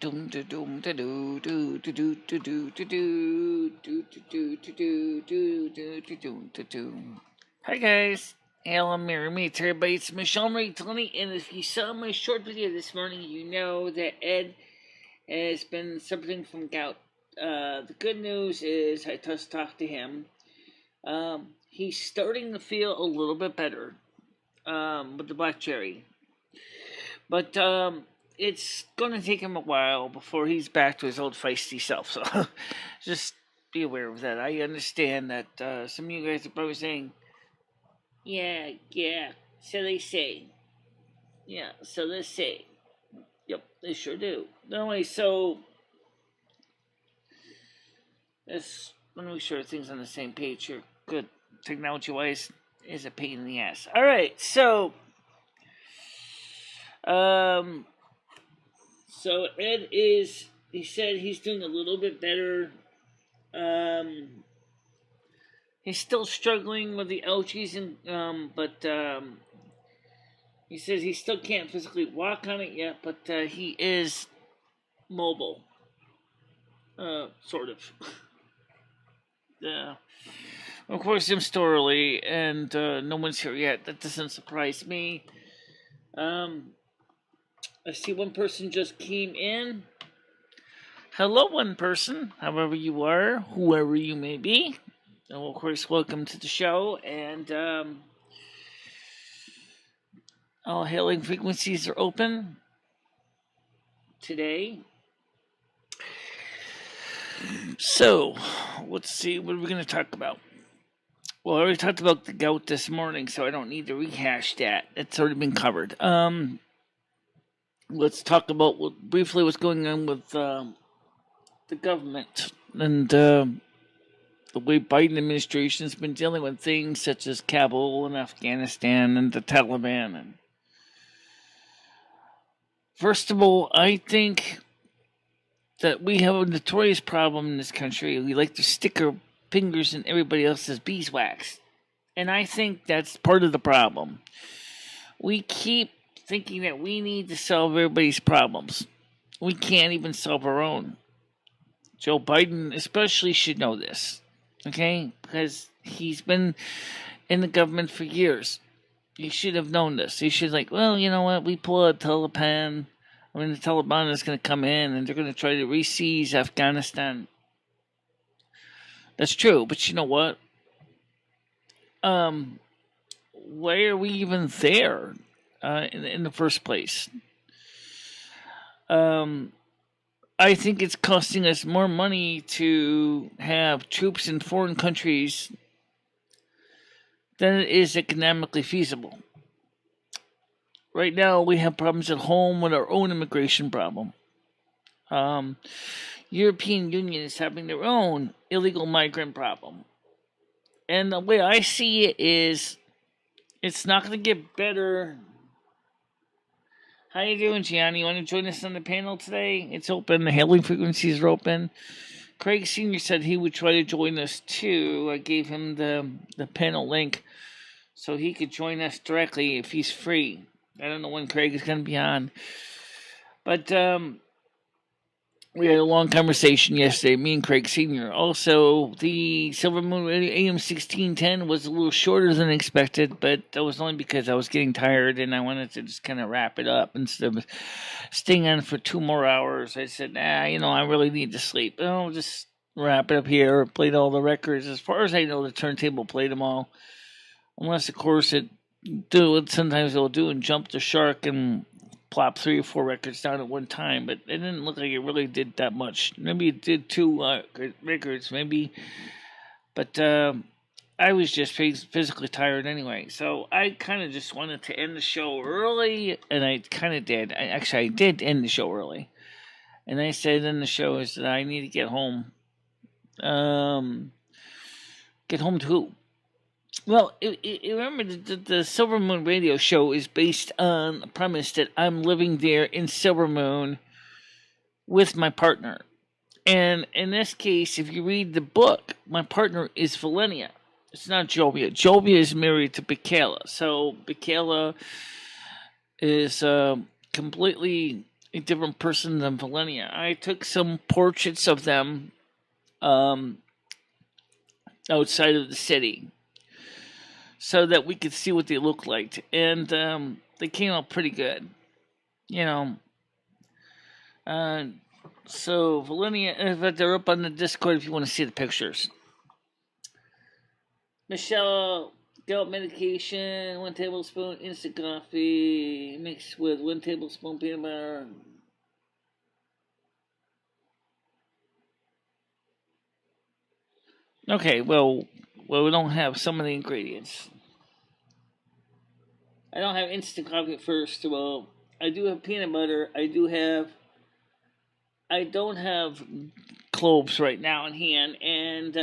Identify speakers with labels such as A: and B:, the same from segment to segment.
A: Hi guys, hello, meet everybody. It's MicheleMarieDalene, and if you saw my short video this morning, you know that Ed has been suffering from gout. The good news is I just talked to him. He's starting to feel a little bit better with the black cherry, but it's going to take him a while before he's back to his old feisty self. So just be aware of that. I understand that some of you guys are probably saying, yeah, so they say. Yeah, so they say. Yep, they sure do. Anyway, so let's make sure things on the same page here. Good. Technology-wise, is a pain in the ass. All right, so Ed is. He said he's doing a little bit better. He's still struggling with the allergies, but he says he still can't physically walk on it yet, but he is mobile. Sort of. Yeah. Of course, I'm still early, and no one's here yet. That doesn't surprise me. I see one person just came in. Hello, one person, however you are, whoever you may be. And of course, welcome to the show, and all hailing frequencies are open today. So, let's see, what are we going to talk about? Well, I already talked about the gout this morning, so I don't need to rehash that. It's already been covered. Let's talk about briefly what's going on with the government and the way Biden administration has been dealing with things such as Kabul and Afghanistan and the Taliban. And first of all, I think that we have a notorious problem in this country. We like to stick our fingers in everybody else's beeswax. And I think that's part of the problem. We keep thinking that we need to solve everybody's problems. We can't even solve our own. Joe Biden especially should know this. Okay? Because he's been in the government for years. He should have known this. He should well, you know what? We pull out Taliban. The Taliban is going to come in and they're going to try to re-seize Afghanistan. That's true, but you know what? Why are we even there in the first place? I think it's costing us more money to have troops in foreign countries than it is economically feasible. Right now, we have problems at home with our own immigration problem. European Union is having their own illegal migrant problem. And the way I see it is, it's not going to get better. How you doing, Gianni? You want to join us on the panel today? It's open. The hailing frequencies are open. Craig Sr. said he would try to join us too. I gave him the panel link so he could join us directly if he's free. I don't know when Craig is going to be on. But we had a long conversation yesterday, me and Craig Sr. Also, the Silvermoon AM 1610 was a little shorter than expected, but that was only because I was getting tired and I wanted to just kind of wrap it up instead of staying on for 2 more hours. I said, I really need to sleep. I'll just wrap it up here. Played all the records. As far as I know, the turntable played them all. Unless, of course, sometimes it'll do and jump the shark and plop 3 or 4 records down at one time, but it didn't look like it really did that much. Maybe it did 2 records, maybe. But I was just physically tired anyway, so I kind of just wanted to end the show early, and I kind of did. I did end the show early. And I said in the show is that I need to get home. Get home to who? Well, remember the Silvermoon radio show is based on the premise that I'm living there in Silvermoon with my partner. And in this case, if you read the book, my partner is Valenia. It's not Jovia. Jovia is married to Michele. So Michele is completely a different person than Valenia. I took some portraits of them outside of the city so that we could see what they look like. And they came out pretty good. So Valenia, in fact, they're up on the Discord if you want to see the pictures. Michelle, gout medication, 1 tablespoon instant coffee mixed with 1 tablespoon peanut butter. Okay, well, we don't have some of the ingredients. I don't have instant coffee first of all. I do have peanut butter. I don't have cloves right now in hand, and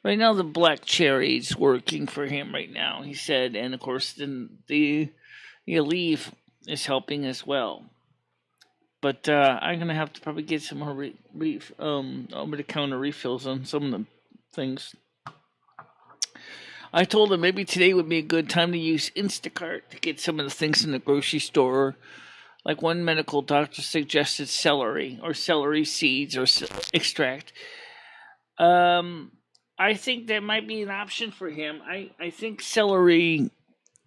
A: right now the black cherry's working for him right now, he said, and of course then the leaf is helping as well. But I'm gonna have to probably get some more over-the-counter refills on some of the things. I told him maybe today would be a good time to use Instacart to get some of the things in the grocery store. Like one medical doctor suggested celery or celery seeds or extract. I think that might be an option for him. I think celery,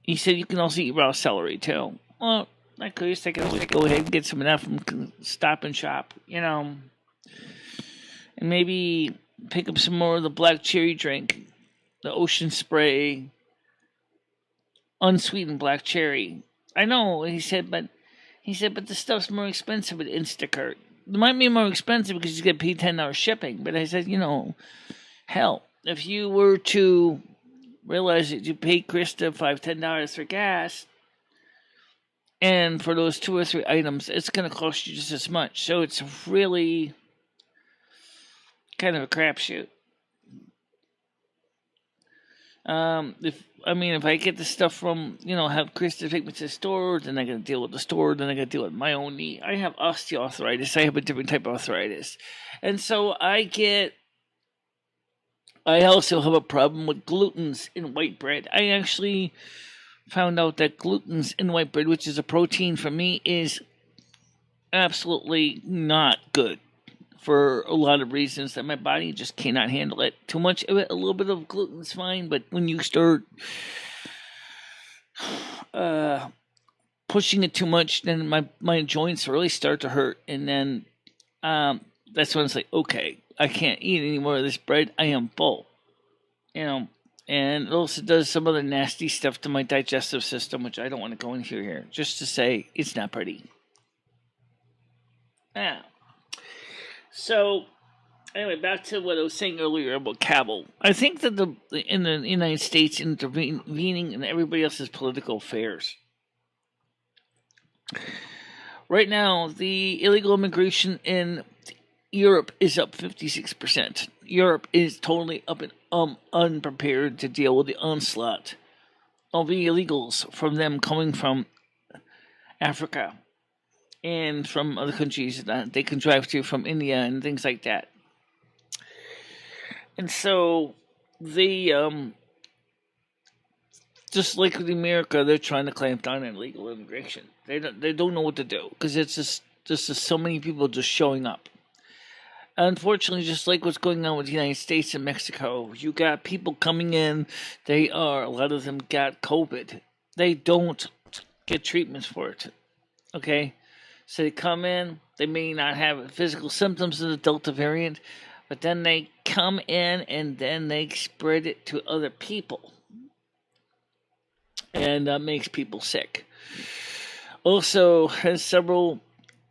A: he said you can also eat raw celery too. Well, I could always go ahead and get some of that from Stop and Shop, and maybe pick up some more of the black cherry drink, the Ocean Spray, unsweetened black cherry. I know, he said, but the stuff's more expensive at Instacart. It might be more expensive because you get paid $10 shipping, but I said, hell, if you were to realize that you paid Krista $10 for gas, and for those 2 or 3 items, it's going to cost you just as much. So it's really kind of a crapshoot. If I get the stuff from, have Krista take me to the store, then I got to deal with the store, then I got to deal with my own knee. I have osteoarthritis. I have a different type of arthritis. And so I also have a problem with glutens in white bread. I actually found out that glutens in white bread, which is a protein for me, is absolutely not good for a lot of reasons that my body just cannot handle it. Too much of it, a little bit of gluten is fine, but when you start pushing it too much, then my joints really start to hurt, and then that's when it's like, okay, I can't eat any more of this bread. I am full, and it also does some other nasty stuff to my digestive system, which I don't want to go into here. Just to say, it's not pretty. Yeah. So, anyway, back to what I was saying earlier about Cabell. I think that in the United States intervening in everybody else's political affairs. Right now, the illegal immigration in Europe is up 56%. Europe is totally up and unprepared to deal with the onslaught of the illegals from them coming from Africa and from other countries that they can drive to from India and things like that. And so they, just like with America, they're trying to clamp down on illegal immigration. They don't know what to do because it's just so many people just showing up. Unfortunately, just like what's going on with the United States and Mexico, you got people coming in. A lot of them got COVID. They don't get treatments for it. Okay? So they come in, they may not have physical symptoms of the Delta variant, but then they come in and then they spread it to other people. And that makes people sick. Also, there's several,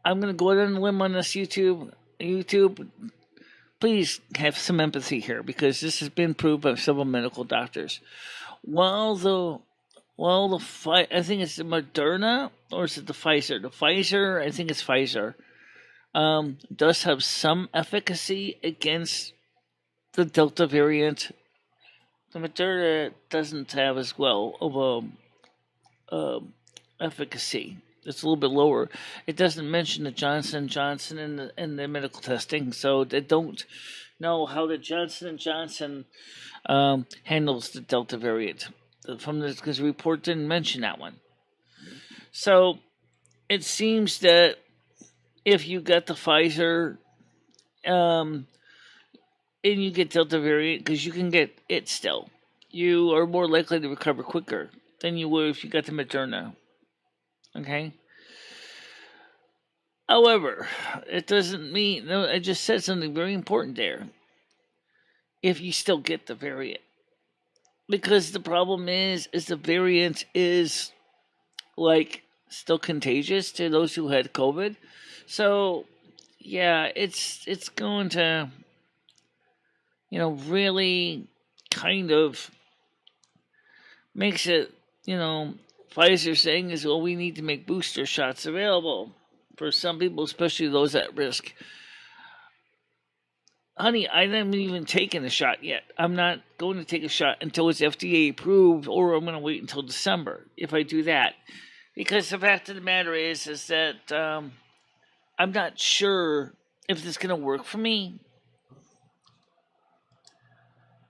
A: I'm going to go out on a limb on this YouTube, please have some empathy here because this has been proved by several medical doctors. While the I think it's the Moderna, or is it the Pfizer? The Pfizer, I think it's Pfizer, does have some efficacy against the Delta variant. The Moderna doesn't have as well of a efficacy. It's a little bit lower. It doesn't mention the Johnson & Johnson in the medical testing, so they don't know how the Johnson & Johnson handles the Delta variant. Because the report didn't mention that one. So it seems that if you got the Pfizer, and you get Delta variant, because you can get it still, you are more likely to recover quicker than you would if you got the Moderna. Okay? However, it doesn't mean, no, I just said something very important there. If you still get the variant. Because the problem is the variant is, like, still contagious to those who had COVID. So, yeah, it's going to, really kind of makes it, Pfizer saying is, well, we need to make booster shots available for some people, especially those at risk. Honey, I haven't even taken a shot yet. I'm not going to take a shot until it's FDA approved, or I'm going to wait until December if I do that. Because the fact of the matter is that I'm not sure if this is going to work for me.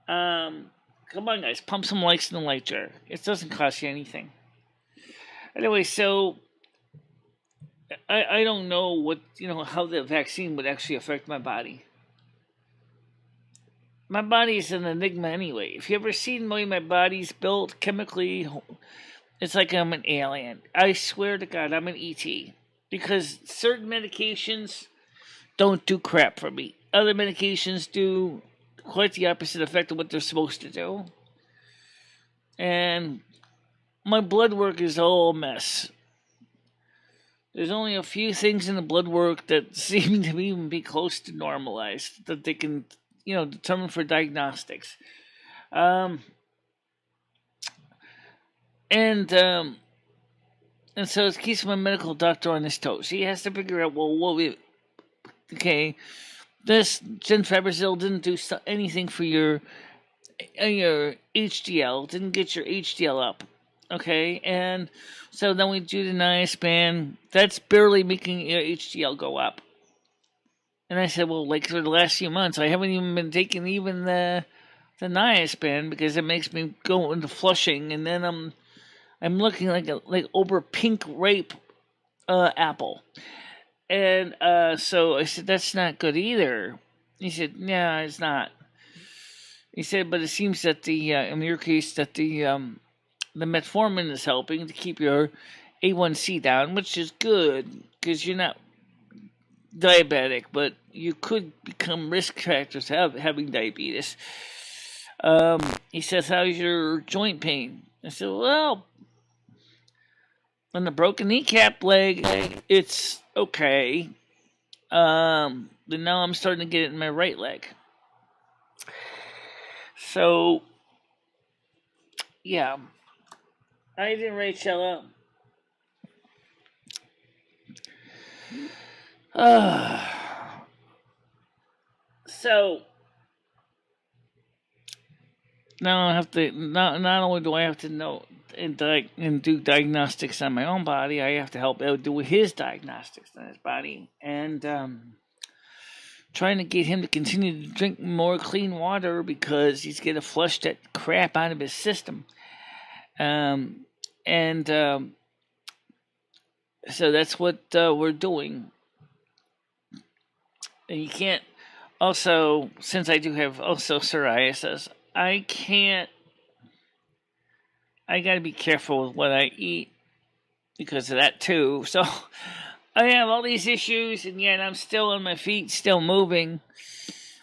A: Come on, guys, pump some likes in the like jar. It doesn't cost you anything. Anyway, so I don't know what how the vaccine would actually affect my body. My body is an enigma anyway. If you ever seen the way my body's built chemically, it's like I'm an alien. I swear to God, I'm an ET. Because certain medications don't do crap for me. Other medications do quite the opposite effect of what they're supposed to do. And my blood work is all a mess. There's only a few things in the blood work that seem to even be close to normalized that they can, determine for diagnostics. And so it keeps my medical doctor on his toes. He has to figure out, this Genfabrazil didn't do anything for your HDL, didn't get your HDL up. Okay, and so then we do the NASQ, that's barely making your HDL go up. And I said, well, like for the last few months, I haven't even been taking even the NASQ because it makes me go into flushing, and then I'm looking like over pink rape apple. And so I said, that's not good either. He said, yeah, it's not. He said, but it seems that in your case, that the metformin is helping to keep your A1C down, which is good because you're not diabetic, but you could become risk factors having diabetes. He says, how's your joint pain? I said, well, on the broken kneecap leg, it's okay. But now I'm starting to get it in my right leg. So, yeah. I didn't Rachel. So now I have to not only do I have to know and do diagnostics on my own body, I have to help do his diagnostics on his body, and trying to get him to continue to drink more clean water because he's going to flush that crap out of his system. So that's what we're doing. And you can't. Also, since I do have also psoriasis, I got to be careful with what I eat because of that too. So I have all these issues, and yet I'm still on my feet, still moving.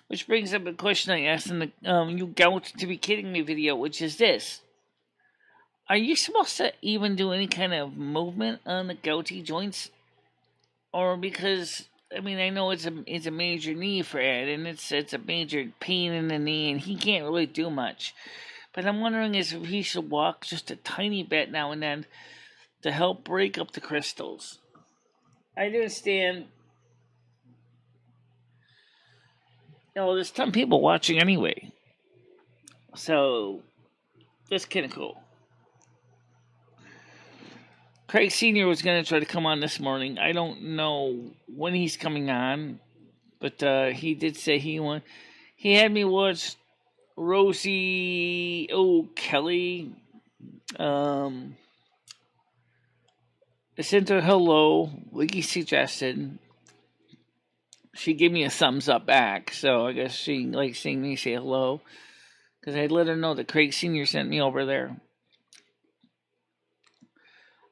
A: Which brings up a question I asked in the "You Gout to Be Kidding Me" video, which is this: are you supposed to even do any kind of movement on the gouty joints, or because I know it's a major knee for Ed, and it's a major pain in the knee, and he can't really do much. But I'm wondering if he should walk just a tiny bit now and then to help break up the crystals. I understand. There's some people watching anyway, so that's kind of cool. Craig Sr. was going to try to come on this morning. I don't know when he's coming on, but he did say he had me watch Rosie O'Kelly I sent her hello, like he suggested. She gave me a thumbs up back, so I guess she likes seeing me say hello. Because I let her know that Craig Sr. sent me over there.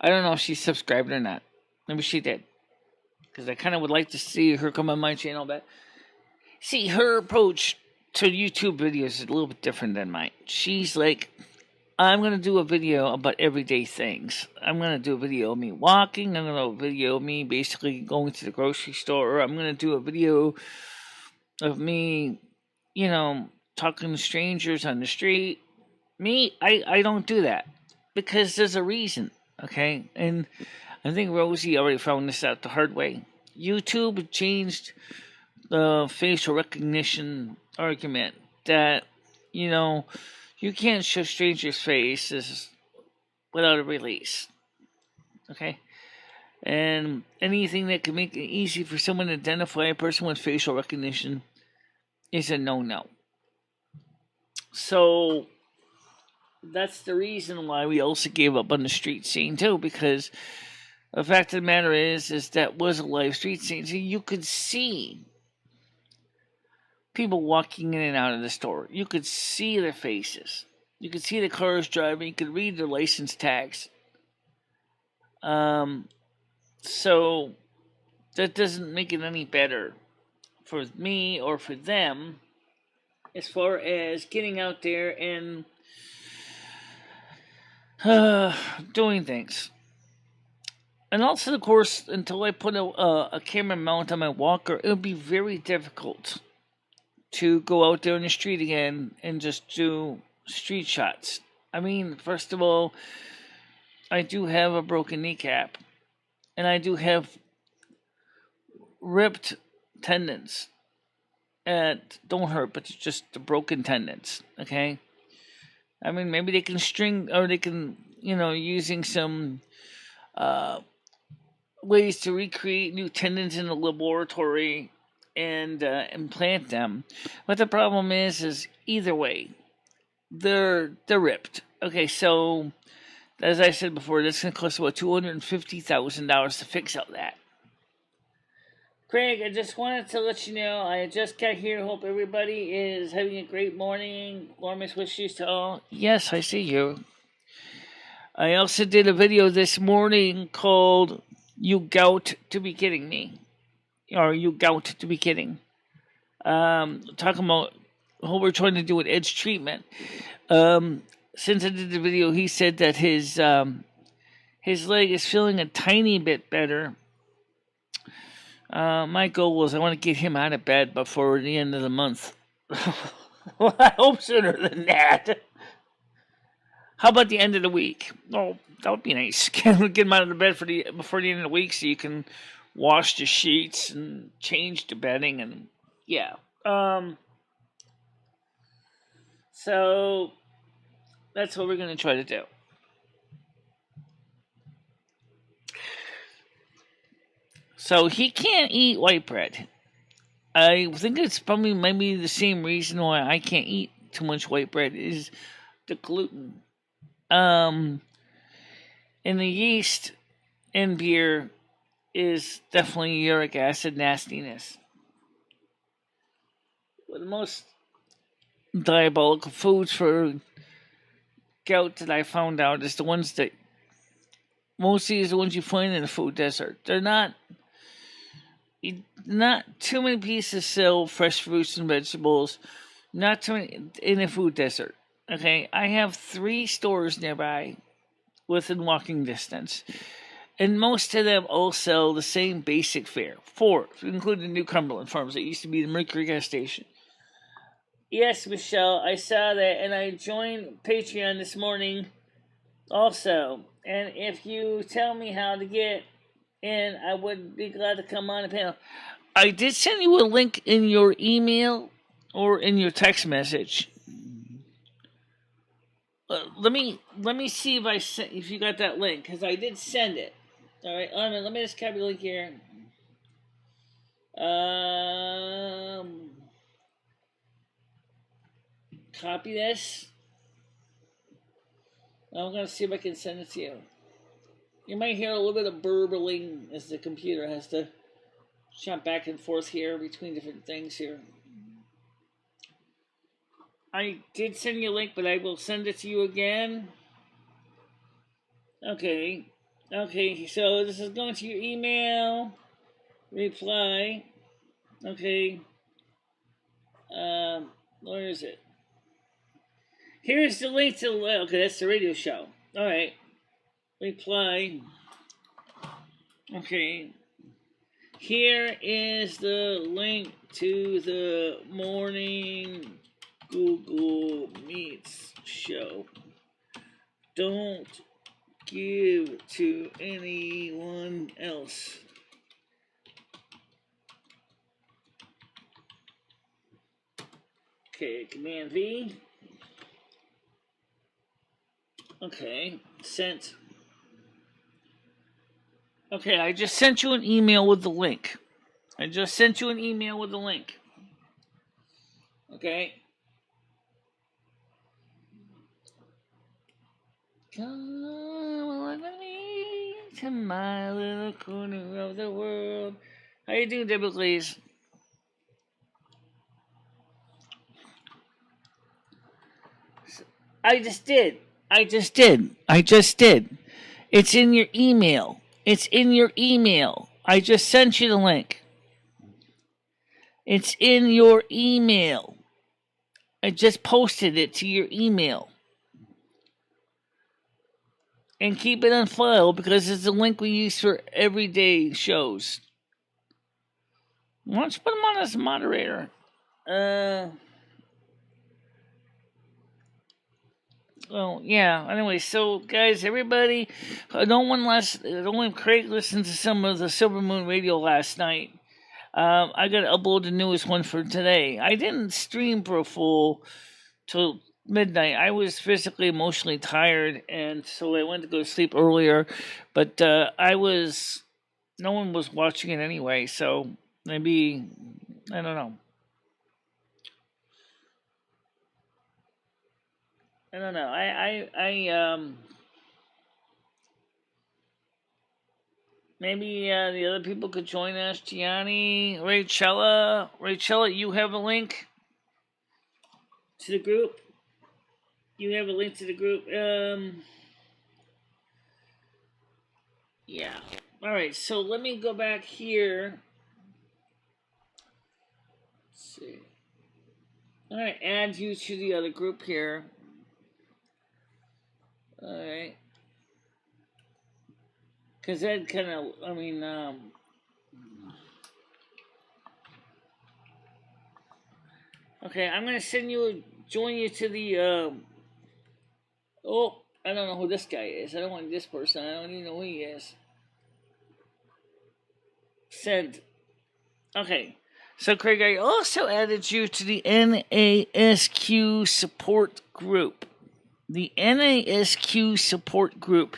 A: I don't know if she subscribed or not. Maybe she did. Because I kind of would like to see her come on my channel. But see, her approach to YouTube videos is a little bit different than mine. She's like, I'm going to do a video about everyday things. I'm going to do a video of me walking. I'm going to do a video of me basically going to the grocery store. I'm going to do a video of me, talking to strangers on the street. Me, I don't do that. Because there's a reason, okay? And I think Rosie already found this out the hard way. YouTube changed the facial recognition argument that, you can't show strangers' faces without a release. Okay? And anything that can make it easy for someone to identify a person with facial recognition is a no-no. So that's the reason why we also gave up on the street scene too, because the fact of the matter is that was a live street scene. So you could see people walking in and out of the store. You could see their faces. You could see the cars driving. You could read their license tags. So that doesn't make it any better for me or for them as far as getting out there and doing things. And also, of course, until I put a camera mount on my walker, it would be very difficult to go out there in the street again and just do street shots. I mean, first of all, I do have a broken kneecap, and I do have ripped tendons. Don't hurt, but it's just the broken tendons, okay? I mean, maybe they can or they can, using some ways to recreate new tendons in the laboratory and implant them. But the problem is either way, they're ripped. Okay, so as I said before, this is going to cost about $250,000 to fix all that. Craig, I just wanted to let you know I just got here. Hope everybody is having a great morning. Warmest wishes to all. Yes, I see you. I also did a video this morning called "You Gout to Be Kidding Me," or "You Gout to Be Kidding." Talking about what we're trying to do with Ed's treatment. Since I did the video, he said that his leg is feeling a tiny bit better. My goal was I want to get him out of bed before the end of the month. Well, I hope sooner than that. How about the end of the week? Oh, that would be nice. Get him out of the bed before the end of the week so you can wash the sheets and change the bedding and yeah. So that's what we're going to try to do. So he can't eat white bread. I think it's probably maybe the same reason why I can't eat too much white bread is the gluten. And the yeast in beer is definitely uric acid nastiness. Well, the most diabolical foods for gout that I found out is the ones that mostly is the ones you find in the food desert. They're not too many pieces sell fresh fruits and vegetables. Not too many in a food desert. Okay, I have 3 stores nearby within walking distance, and most of them all sell the same basic fare. 4, including New Cumberland Farms. It used to be the Mercury gas station. Yes, Michelle, I saw that, and I joined Patreon this morning also. And if you tell me how to get in, I would be glad to come on the panel. I did send you a link in your email or in your text message. Let me see if you got that link, because I did send it. All right, let me just copy the link here. Copy this. I'm gonna see if I can send it to you. You might hear a little bit of burbling as the computer has to jump back and forth here between different things here. I did send you a link, but I will send it to you again. Okay. Okay, so this is going to your email. Reply. Okay. Where is it? Here's the link to. Okay, that's the radio show. All right. Reply. Okay. Here is the link to the morning Google Meets show. Don't give to anyone else. Okay, Command V. Okay, sent. Okay, I just sent you an email with the link. Okay. Come with me to my little corner of the world. How you doing, Debbie, please? I just did. It's in your email. I just sent you the link. It's in your email. I just posted it to your email. And keep it on file because it's a link we use for everyday shows. Why don't you put him on as a moderator? Well, yeah. Anyway, so guys, everybody, only Craig listened to some of the Silvermoon radio last night. I got to upload the newest one for today. I didn't stream for a full till midnight. I was physically, emotionally tired, and so I went to go to sleep earlier. But no one was watching it anyway. So maybe I don't know. Maybe the other people could join us. Gianni, Rachella, you have a link to the group. Yeah. All right. So let me go back here. Let's see. All right. Add you to the other group here. All right. Because that kind of, okay, I'm going to join you to the, I don't know who this guy is. I don't want this person. I don't even know who he is. Send. Okay. So, Craig, I also added you to the NASQ support group. The NASQ support group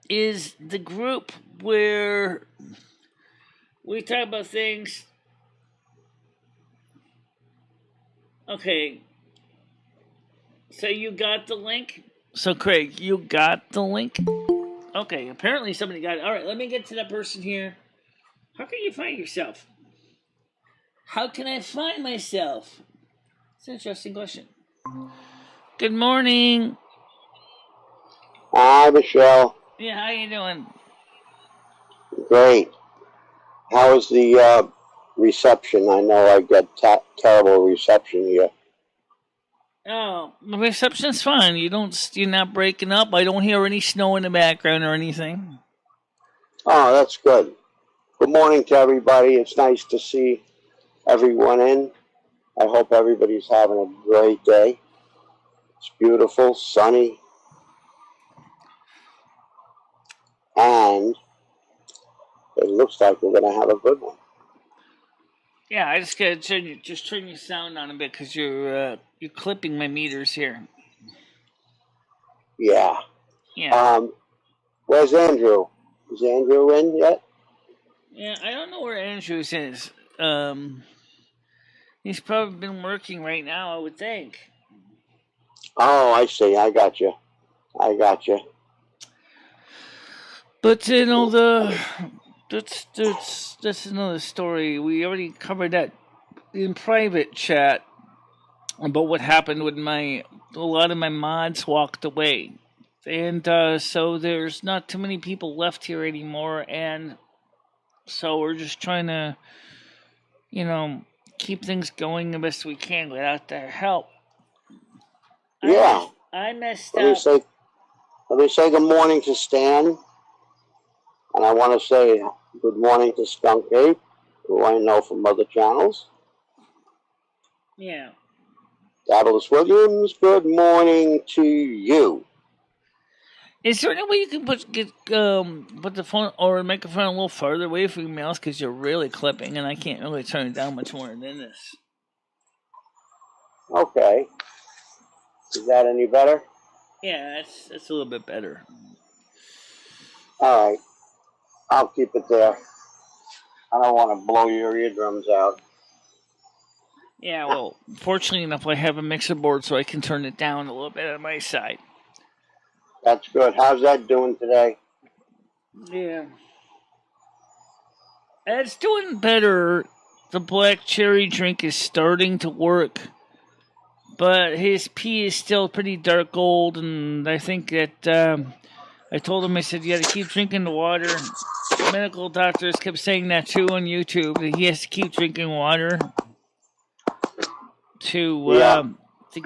A: is the group where we talk about things. Okay. So you got the link? So, Craig, you got the link? Okay, apparently somebody got it. All right, let me get to that person here. How can you find yourself? How can I find myself? It's an interesting question. Good morning.
B: Hi, Michelle.
A: Yeah, how you doing?
B: Great. How is the reception? I know I get terrible reception here.
A: Oh, the reception's fine. You're not breaking up. I don't hear any snow in the background or anything.
B: Oh, that's good. Good morning to everybody. It's nice to see everyone in. I hope everybody's having a great day. It's beautiful, sunny, and it looks like we're going to have a good one.
A: Yeah, I just gotta turn your sound on a bit because you're clipping my meters here.
B: Yeah.
A: Yeah.
B: Where's Andrew? Is Andrew in yet?
A: Yeah, I don't know where Andrews is. He's probably been working right now, I would think.
B: Oh, I see. I got you.
A: But that's another story. We already covered that in private chat about what happened when a lot of my mods walked away, and so there's not too many people left here anymore, and so we're just trying to, keep things going the best we can without their help.
B: Yeah.
A: I messed
B: Let me
A: up.
B: say good morning to Stan, and I want to say good morning to Skunk Ape, who I know from other channels.
A: Yeah.
B: Daedalus Williams, good morning to you.
A: Is there any way you can put the phone or microphone a little farther away from your mouse, because you're really clipping, and I can't really turn it down much more than this.
B: Okay. Is that any better?
A: Yeah, that's a little bit better.
B: All right. I'll keep it there. I don't want to blow your eardrums out.
A: Yeah, well, fortunately enough, I have a mixer board, so I can turn it down a little bit on my side.
B: That's good. How's that doing today?
A: Yeah. It's doing better. The black cherry drink is starting to work, but his pee is still pretty dark gold, and I think that I told him, I said, you got to keep drinking the water. Medical doctors kept saying that too on YouTube, that he has to keep drinking water to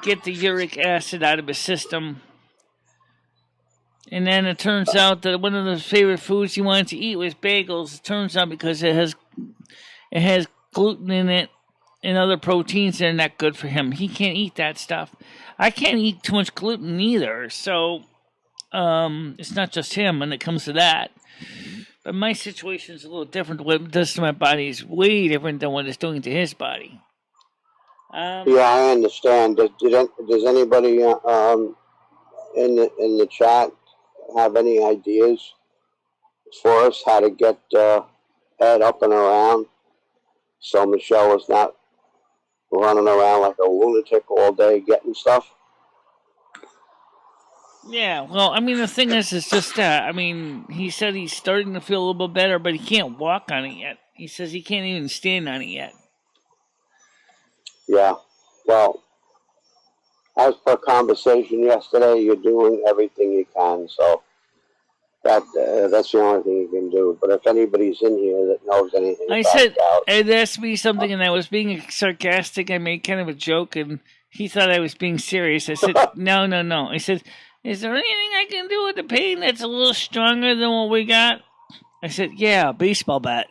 A: get the uric acid out of his system. And then it turns out that one of the favorite foods he wanted to eat was bagels. It turns out because it has gluten in it and other proteins that are not good for him. He can't eat that stuff. I can't eat too much gluten either, so it's not just him when it comes to that. But my situation is a little different. What it does to my body is way different than what it's doing to his body.
B: Yeah, I understand. Does anybody in the chat have any ideas for us how to get Ed up and around so Michelle is not running around like a lunatic all day getting stuff?
A: Yeah, well, I mean, the thing is just that. I mean, he said he's starting to feel a little bit better, but he can't walk on it yet. He says he can't even stand on it yet.
B: Yeah, well, as per conversation yesterday, you're doing everything you can, so that's the only thing you can do. But if anybody's in here that knows anything
A: Ed asked me something, and I was being sarcastic. I made kind of a joke, and he thought I was being serious. I said, no. I said, is there anything I can do with the pain that's a little stronger than what we got? I said, yeah, a baseball bat.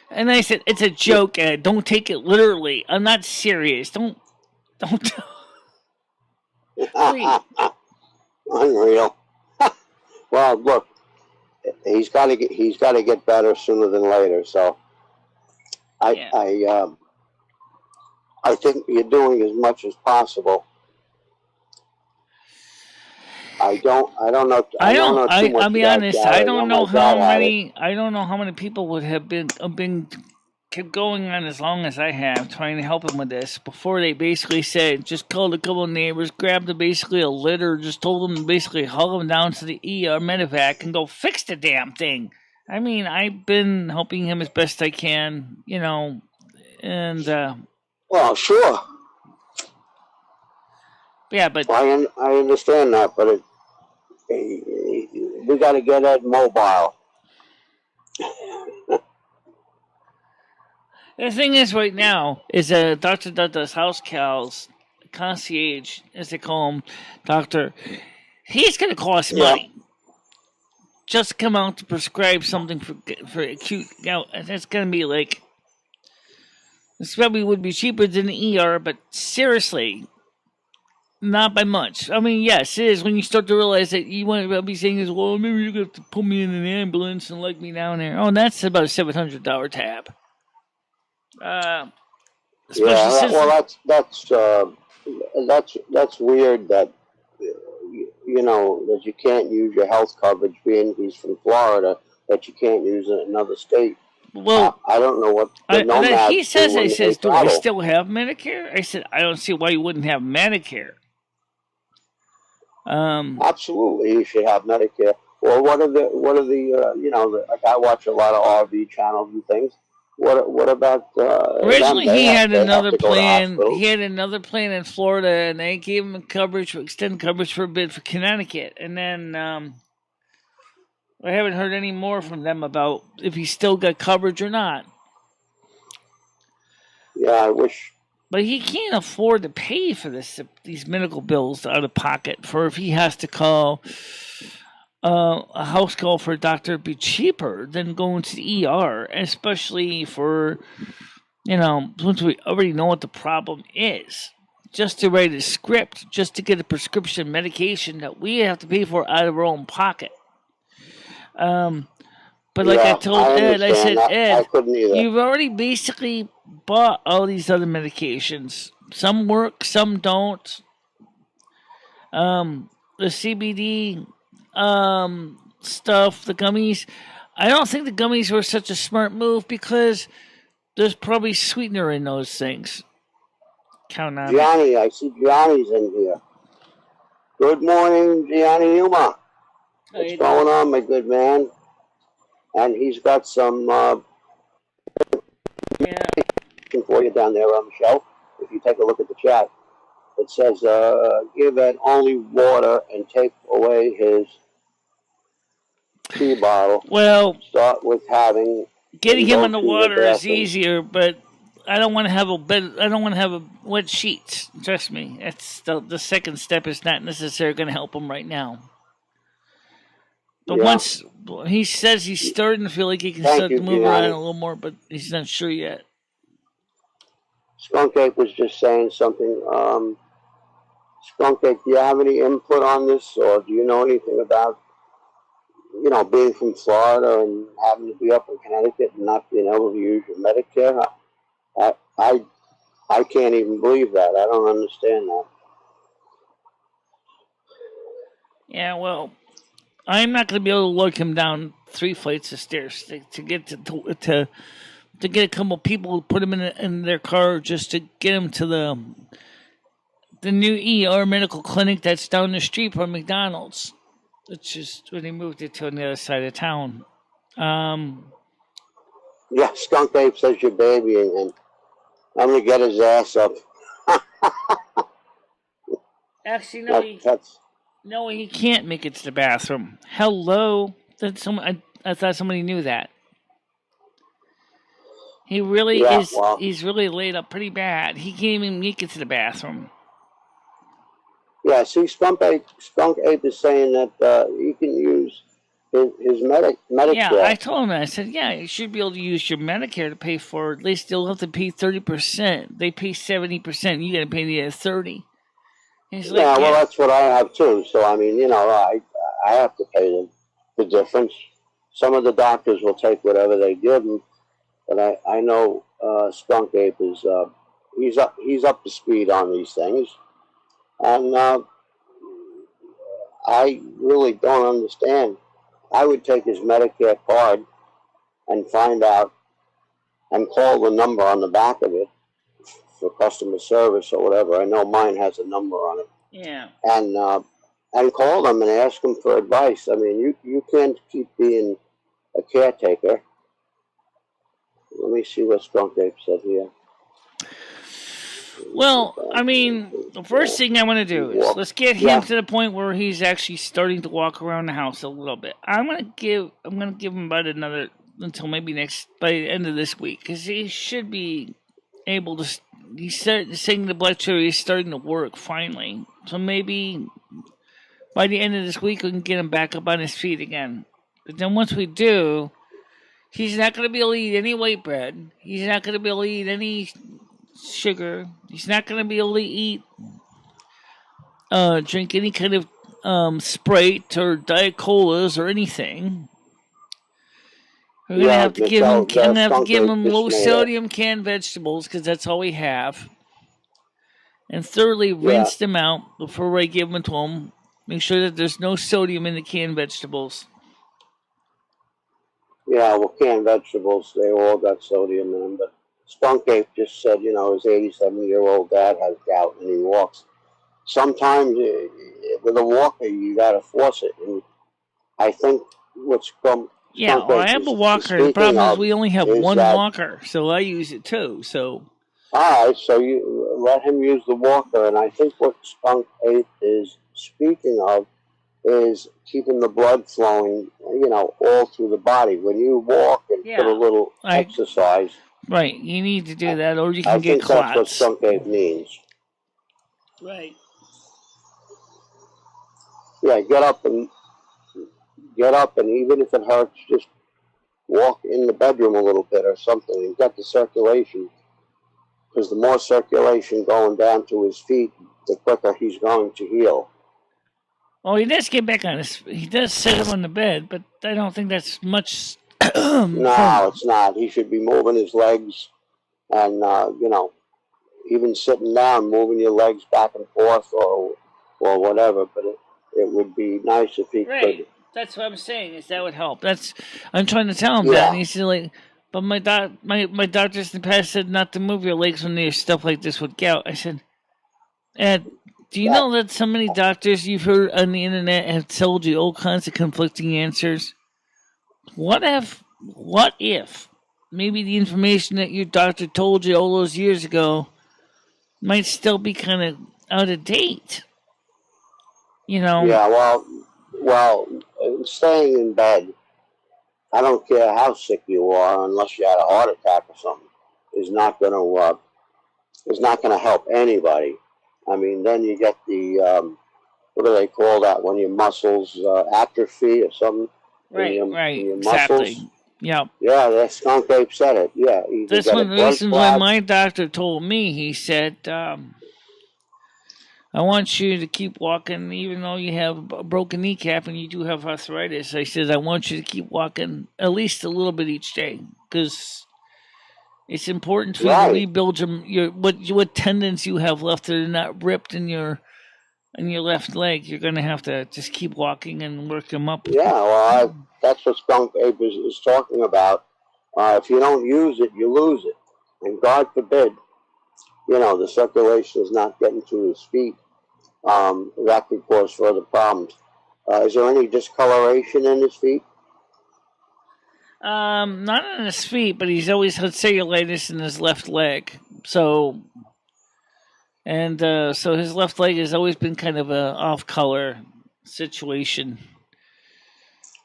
A: And I said, it's a joke, Ed. Don't take it literally. I'm not serious. Don't.
B: Unreal. Well, look, he's got to get better sooner than later. So, I think you're doing as much as possible. I don't know.
A: I'll be honest. I don't know how many people would have kept going on as long as I have, trying to help him with this. Before they basically said, just called a couple of neighbors, grabbed basically a litter, just told them to basically haul him down to the ER medevac and go fix the damn thing. I mean, I've been helping him as best I can, and
B: well, sure.
A: Yeah, but
B: I understand that, but we got to get Ed mobile.
A: The thing is, right now, is Dr. Dada's house cows, concierge, as they call him, doctor, he's going to cost money. Just to come out to prescribe something for acute. That's going to be like, this probably would be cheaper than the ER, but seriously, not by much. I mean, yes, it is when you start to realize that you want to be saying, well, maybe you're going to have to put me in an ambulance and leg me down there. Oh, that's about a $700 tab.
B: That's weird that that you can't use your health coverage being he's from Florida, that you can't use it in another state.
A: Well,
B: I don't know what
A: he says. I says, do I still have Medicare? I said, I don't see why you wouldn't have Medicare.
B: Absolutely, you should have Medicare. Or what are the you know, like I watch a lot of RV channels and things. What about them?
A: Originally, he had
B: They have
A: another
B: to go to
A: plan.
B: hospitals.
A: He had another plan in Florida, and they gave him coverage, extended coverage for a bit for Connecticut. And then I haven't heard any more from them about if he still got coverage or not.
B: Yeah, I wish.
A: But he can't afford to pay for these medical bills out of pocket. For if he has to call a house call for a doctor, it'd be cheaper than going to the ER, especially for, you know, once we already know what the problem is. Just to write a script, just to get a prescription medication that we have to pay for out of our own pocket. But like I told Ed, I said, Ed,
B: I couldn't either.
A: You've already basically bought all these other medications. Some work, some don't. The CBD stuff, the gummies. I don't think the gummies were such a smart move because there's probably sweetener in those things. Count on
B: Gianni, I see Gianni's in here. Good morning, Gianni Yuma. What's going on, my good man? And he's got some for you down there on the shelf. If you take a look at the chat, it says, give Ed only water and take away his tea bottle.
A: Well,
B: start with having
A: getting him in the water is easier, but I don't want to have I don't want to have wet sheets. Trust me, that's the second step is not necessarily going to help him right now. But once he says he's starting to feel like he can start to move around a little more, but he's not sure yet.
B: Skunk Ape was just saying something. Skunk Ape, do you have any input on this, or do you know anything about, you know, being from Florida and having to be up in Connecticut and not being able to use your Medicare? I can't even believe that. I don't understand that.
A: Yeah, well, I'm not going to be able to lug him down 3 flights of stairs to get to get a couple of people to put him in their car just to get him to the new ER medical clinic that's down the street from McDonald's. It's just when they moved it to the other side of town.
B: Yeah, Skunk Ape says you're babying him. I'm going to get his ass up.
A: Actually, no, he can't make it to the bathroom. Hello? I thought somebody knew that. He really is. Well, he's really laid up pretty bad. He can't even make it to the bathroom.
B: Yeah, see, Skunk Ape is saying that he can use his Medicare.
A: Yeah, I told him that. I said, yeah, you should be able to use your Medicare to pay for it. At least you'll have to pay 30%. They pay 70%. You got to pay the other 30%. He's like,
B: yeah, well, that's what I have too. So I mean, you know, I have to pay the difference. Some of the doctors will take whatever they give them, but I know Skunk Ape is he's up to speed on these things, and I really don't understand. I would take his Medicare card and find out and call the number on the back of it for customer service or whatever. I know mine has a number on it.
A: Yeah.
B: And call them and ask them for advice. I mean, you can't keep being a caretaker. Let me see what Skunk Ape said here.
A: Well, I mean, the first thing I want to do is let's get him to the point where he's actually starting to walk around the house a little bit. I'm gonna give him about another until maybe by the end of this week, because he should be able to. He's saying the blood sugar is starting to work finally, so maybe by the end of this week we can get him back up on his feet again. But then once we do, he's not going to be able to eat any white bread. He's not going to be able to eat any sugar. He's not going to be able to eat, drink any kind of Sprite or Diet Colas or anything. We're going to have to give him low sodium canned vegetables because that's all we have. And thoroughly rinse them out before I give them to him. Make sure that there's no sodium in the canned vegetables.
B: Yeah, well, canned vegetables, they all got sodium in them. But Skunk Ape just said, you know, his 87-year-old dad has gout and he walks. Sometimes with a walker, you got to force it. And I think what's skunk
A: Yeah, well, I
B: ape
A: have a
B: is
A: walker. The
B: speaking
A: problem is
B: of
A: we only have
B: is
A: one
B: that,
A: walker, so I use it too. So
B: all right, so you let him use the walker, and I think what skunk ape is speaking of is keeping the blood flowing, all through the body. When you walk and put a little exercise,
A: right, you need to do that, or you can
B: I
A: get
B: think that's what
A: clots.
B: skunk ape means.
A: Right.
B: Yeah, get up, and even if it hurts, just walk in the bedroom a little bit or something and get the circulation. Because the more circulation going down to his feet, the quicker he's going to heal.
A: Well, he does get back on his. He does sit him on the bed, but I don't think that's much.
B: No, it's not. He should be moving his legs, and even sitting down, moving your legs back and forth, or whatever. But it would be nice if he could.
A: That's what I'm saying. Is that would help? I'm trying to tell him that, and he's like, but my doctors in the past said not to move your legs when there's stuff like this with gout. I said, Ed, do you know that so many doctors you've heard on the internet have told you all kinds of conflicting answers? What if maybe the information that your doctor told you all those years ago might still be kind of out of date?
B: Yeah, well, staying in bed, I don't care how sick you are, unless you had a heart attack or something, is not going to help anybody. I mean, then you get the what do they call that when your muscles atrophy or something?
A: Right,
B: in your
A: exactly.
B: Muscles.
A: Yep.
B: Yeah, that skunk ape said it. Yeah,
A: that's one of the reasons why my doctor told me. He said, I want you to keep walking, even though you have a broken kneecap and you do have arthritis. I said, I want you to keep walking at least a little bit each day, because it's important for you to rebuild what tendons you have left that are not ripped in your left leg. You're going to have to just keep walking and work them up.
B: Yeah, well, that's what skunk ape is talking about. If you don't use it, you lose it. And God forbid, the circulation is not getting to his feet. That could cause further problems. Is there any discoloration in his feet?
A: Not on his feet, but he's always had cellulitis in his left leg. So his left leg has always been kind of a off-color situation.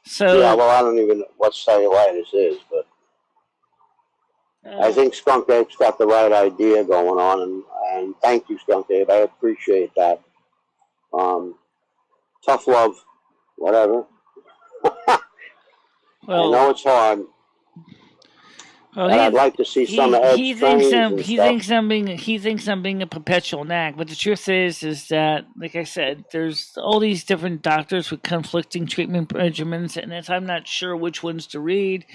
A: So
B: yeah, well, I don't even know what cellulitis is, but I think skunk ape's got the right idea going on, and thank you, skunk ape. I appreciate that. Tough love, whatever. Well, I know it's hard. Well, I'd like to see some of Ed's
A: he thinks I'm being a perpetual nag, but the truth is that, like I said, there's all these different doctors with conflicting treatment regimens, and I'm not sure which ones to read.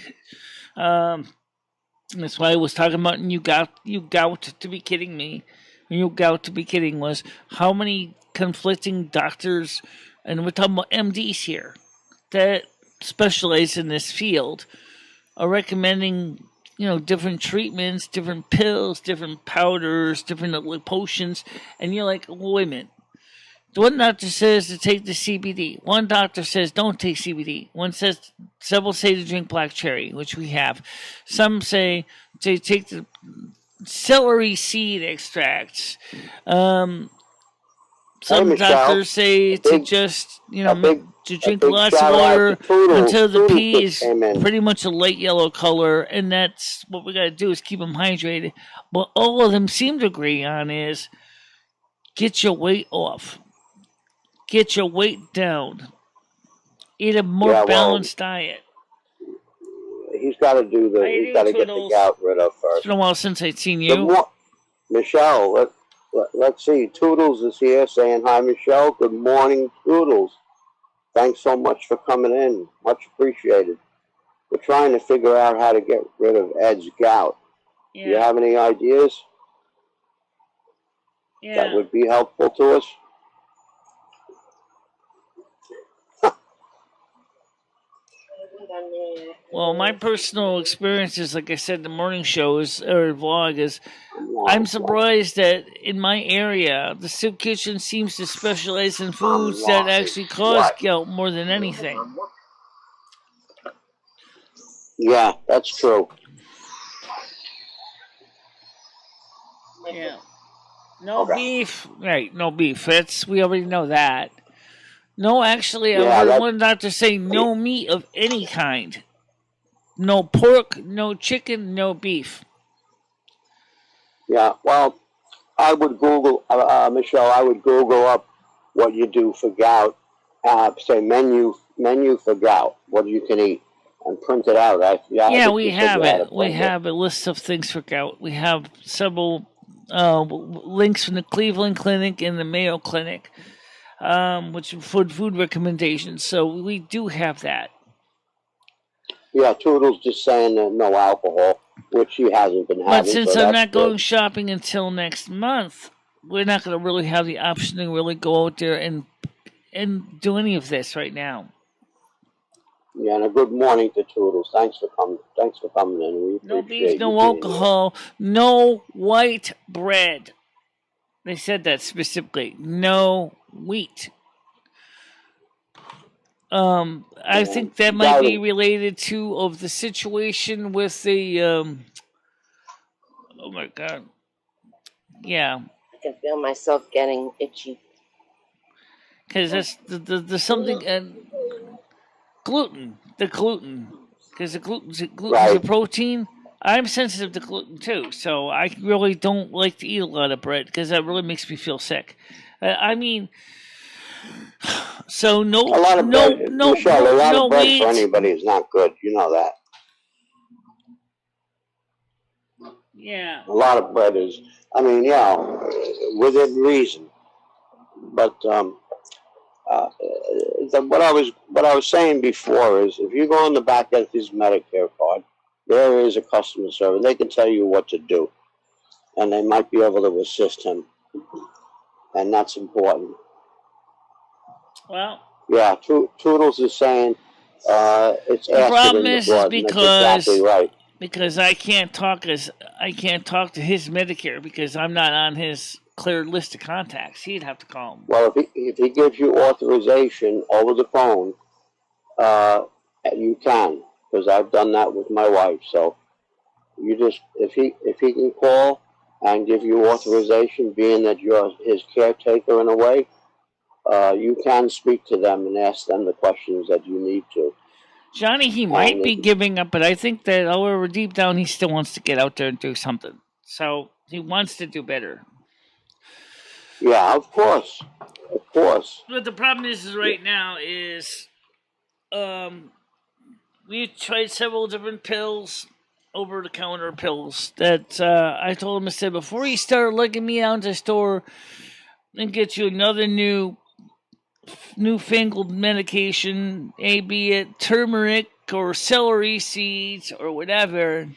A: That's why I was talking about you got to be kidding me. You got to be kidding was how many conflicting doctors, and we're talking about MDs here, that specialize in this field, are recommending different treatments, different pills, different powders, different potions, and you're like, well, wait a minute. One doctor says to take the CBD. One doctor says don't take CBD. Several say to drink black cherry, which we have. Some say to take the celery seed extracts. Some doctors say to just to drink lots of water until the pee is pretty much a light yellow color, and that's what we got to do is keep them hydrated. But all of them seem to agree on is get your weight off. Get your weight down. Eat a more balanced diet.
B: He's got to do he's got to get the gout rid of first.
A: It's been a while since I'd seen you.
B: Michelle, let's see. Toodles is here saying hi, Michelle. Good morning, Toodles. Thanks so much for coming in. Much appreciated. We're trying to figure out how to get rid of Ed's gout. Yeah. Do you have any ideas? Yeah. That would be helpful to us?
A: Well, my personal experiences, like I said, the morning shows or vlog is, I'm surprised that in my area, the soup kitchen seems to specialize in foods that actually cause gout more than anything.
B: Yeah, that's true.
A: Yeah. No beef. Right, no beef. We already know that. No, actually, I heard one doctor say no meat of any kind. No pork, no chicken, no beef.
B: Yeah, well, I would Google, Michelle, I would Google up what you do for gout, say menu for gout, what you can eat, and print it out. I think
A: we
B: you said
A: have
B: you had
A: it. We have a list of things for gout. We have several links from the Cleveland Clinic and the Mayo Clinic, which are food recommendations. So we do have that.
B: Yeah, Toodle's just saying that no alcohol, which he hasn't been having.
A: But since I'm not going shopping until next month, we're not going to really have the option to really go out there and do any of this right now.
B: Yeah, and a good morning to Toodles. Thanks for coming in.
A: No beef, no alcohol, no white bread. They said that specifically. No wheat. I think that might be related to of the situation with the. Oh my god. Yeah.
C: I can feel myself getting itchy.
A: Because that's the something gluten. The gluten, because the gluten's a protein. I'm sensitive to gluten too, so I really don't like to eat a lot of bread because that really makes me feel sick. I mean, so no,
B: a lot of bread,
A: no,
B: Michelle, a lot
A: no
B: of bread
A: wheat.
B: for anybody is not good. You know that.
A: Yeah.
B: A lot of bread is. I mean, yeah, within reason. But what I was saying before is, if you go on the back of his Medicare card, there is a customer service. They can tell you what to do, and they might be able to assist him, and that's important.
A: Well,
B: yeah, Toodles is saying it's
A: the problem
B: is because exactly right.
A: Because I can't talk to his Medicare because I'm not on his cleared list of contacts. He'd have to call him.
B: Well, if he gives you authorization over the phone, you can, because I've done that with my wife. So you just if he can call and give you authorization, being that you're his caretaker in a way, you can speak to them and ask them the questions that you need to.
A: Johnny, he might be giving up, but I think that however deep down he still wants to get out there and do something. So he wants to do better.
B: Yeah, of course.
A: But the problem is right now is, we tried several different pills, over-the-counter pills that I told him. I said, before you start lugging me out to the store and get you another newfangled medication, be it turmeric or celery seeds or whatever,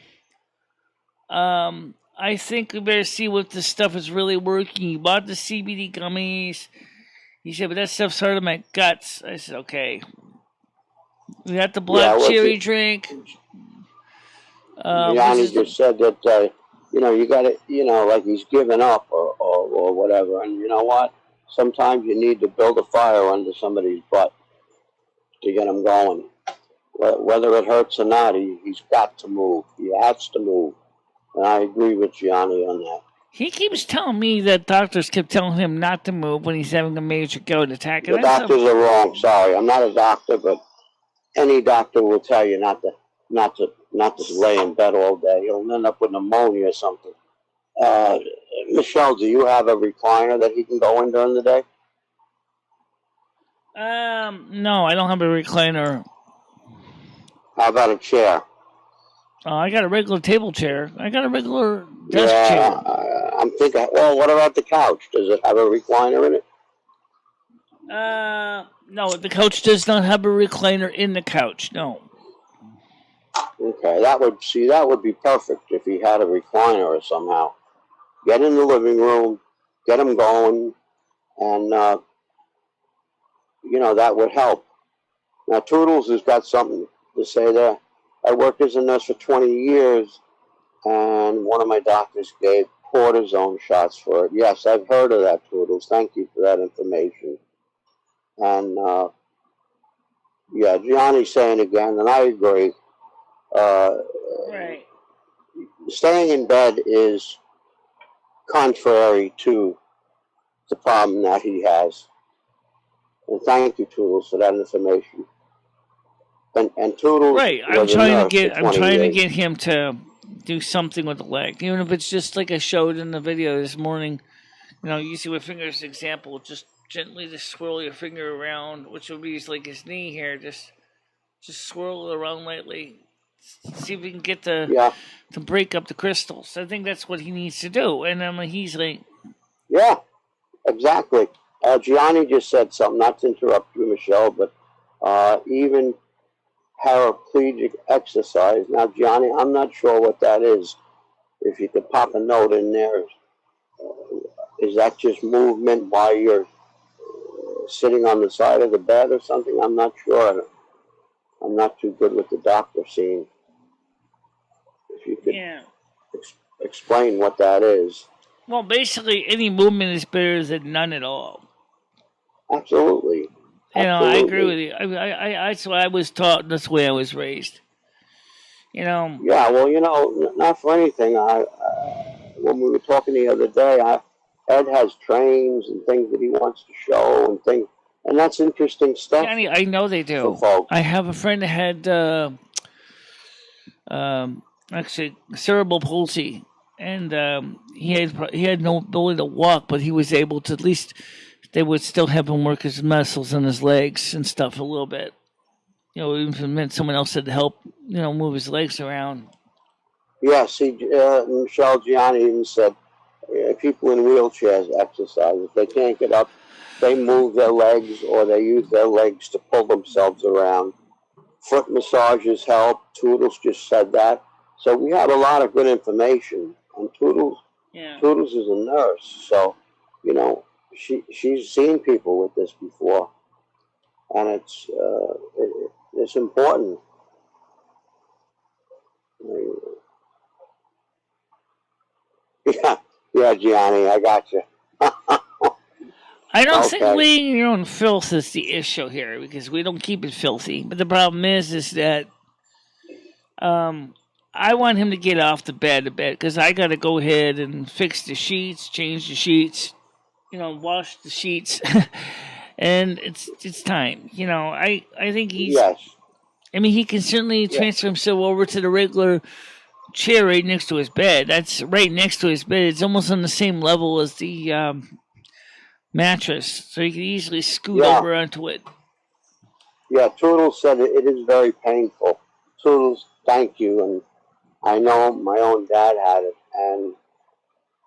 A: I think we better see what this stuff is really working. He bought the CBD gummies. He said, but that stuff's hard on my guts. I said, okay. We got the black cherry drink.
B: Johnny just said that, you got to, like he's given up or whatever. And you know what? Sometimes you need to build a fire under somebody's butt to get him going. Whether it hurts or not, he's got to move. He has to move. And I agree with Gianni on that.
A: He keeps telling me that doctors kept telling him not to move when he's having a major gout attack.
B: The doctors are wrong. Sorry, I'm not a doctor, but any doctor will tell you not to lay in bed all day. You'll end up with pneumonia or something. Michelle, do you have a recliner that he can go in during the day?
A: No, I don't have a recliner.
B: How about a chair?
A: I got a regular table chair. I got a regular desk chair.
B: I'm thinking, well, what about the couch? Does it have a recliner in it?
A: No, the couch does not have a recliner in the couch, no.
B: Okay, that would be perfect if he had a recliner or somehow. Get in the living room, get him going, and, that would help. Now, Toodles has got something to say there. I worked as a nurse for 20 years, and one of my doctors gave cortisone shots for it. Yes, I've heard of that, Toodles. Thank you for that information. And, Gianni's saying again, and I agree,
A: Right.
B: Staying in bed is contrary to the problem that he has. And thank you, Toodles, for that information. And Toodles
A: Right.
B: was a nurse for 20
A: I'm trying to
B: years.
A: get him to do something with the leg, even if it's just like I showed in the video this morning. You know, using my finger as an example, just gently just swirl your finger around, which would be like his knee here. Just swirl it around lightly. See if we can get
B: Yeah,
A: to break up the crystals. I think that's what he needs to do. And then he's like,
B: yeah, exactly. Gianni just said something, not to interrupt you, Michelle, but even paraplegic exercise. Now, Gianni, I'm not sure what that is. If you could pop a note in there, is that just movement while you're sitting on the side of the bed or something? I'm not sure. I'm not too good with the doctor scene. If you could
A: yeah.
B: explain what that is.
A: Well, basically, any movement is better than none at all.
B: Absolutely.
A: You know, I agree with
B: Absolutely.
A: you. That's what I was taught. That's the way I was raised. You know,
B: Yeah, well, not for anything. When we were talking the other day, Ed has trains and things that he wants to show and things, and that's interesting stuff
A: Johnny, I know they
B: for
A: do.
B: folks.
A: I have a friend that had actually cerebral palsy, and he had no ability to walk, but he was able to at least they would still have him work his muscles and his legs and stuff a little bit. You know, even if it meant someone else had to help, move his legs around.
B: Yeah, see, Michelle Gianni even said people in wheelchairs exercise. If they can't get up, they move their legs or they use their legs to pull themselves around. Foot massages help. Toodles just said that. So we have a lot of good information. And Toodles is a nurse, so she's seen people with this before, and it's important. Yeah, yeah, Gianni, I got you.
A: I don't think
B: Okay.
A: laying your own filth is the issue here because we don't keep it filthy. But the problem is that I want him to get off the bed a bit because I got to go ahead and fix the sheets, change the sheets, wash the sheets, and it's time. I think he's.
B: Yes.
A: I mean, he can certainly transfer himself over to the regular chair right next to his bed. That's right next to his bed. It's almost on the same level as the mattress, so you can easily scoot over onto it.
B: Yeah, Toodles said it is very painful. Toodles, thank you. And I know my own dad had it, and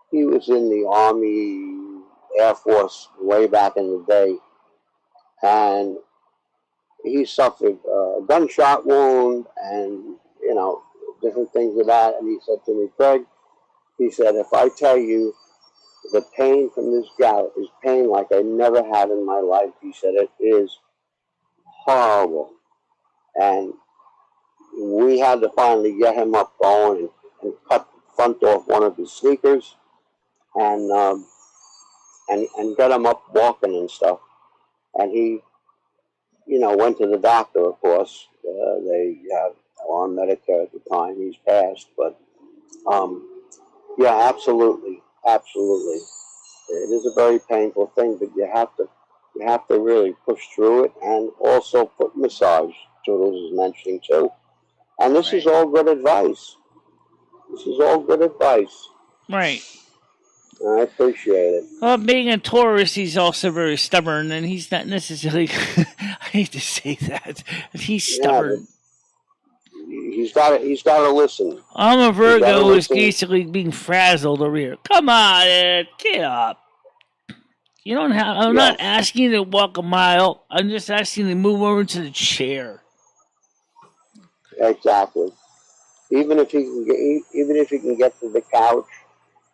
B: he was in the Army, Air Force way back in the day, and he suffered a gunshot wound and, different things of that. And he said to me, Craig, he said, if I tell you the pain from this gout is pain like I never had in my life, he said, it is horrible. And we had to finally get him up going and cut the front off one of his sneakers and get him up walking and stuff. And he, went to the doctor, of course. They were on Medicare at the time. He's passed. But, yeah, absolutely. Absolutely. It is a very painful thing, but you have to really push through it, and also foot massage, Toodles is mentioning too. And this is all good advice. This is all good advice.
A: Right.
B: I appreciate it.
A: Well, being a Taurus, he's also very stubborn, and he's not necessarily. I hate to say that, but he's stubborn.
B: He's got to listen.
A: I'm a Virgo who's basically being frazzled over here. Come on, Ed, get up. You don't have. I'm not asking you to walk a mile. I'm just asking you to move over to the chair.
B: Exactly. Even if he can get to the couch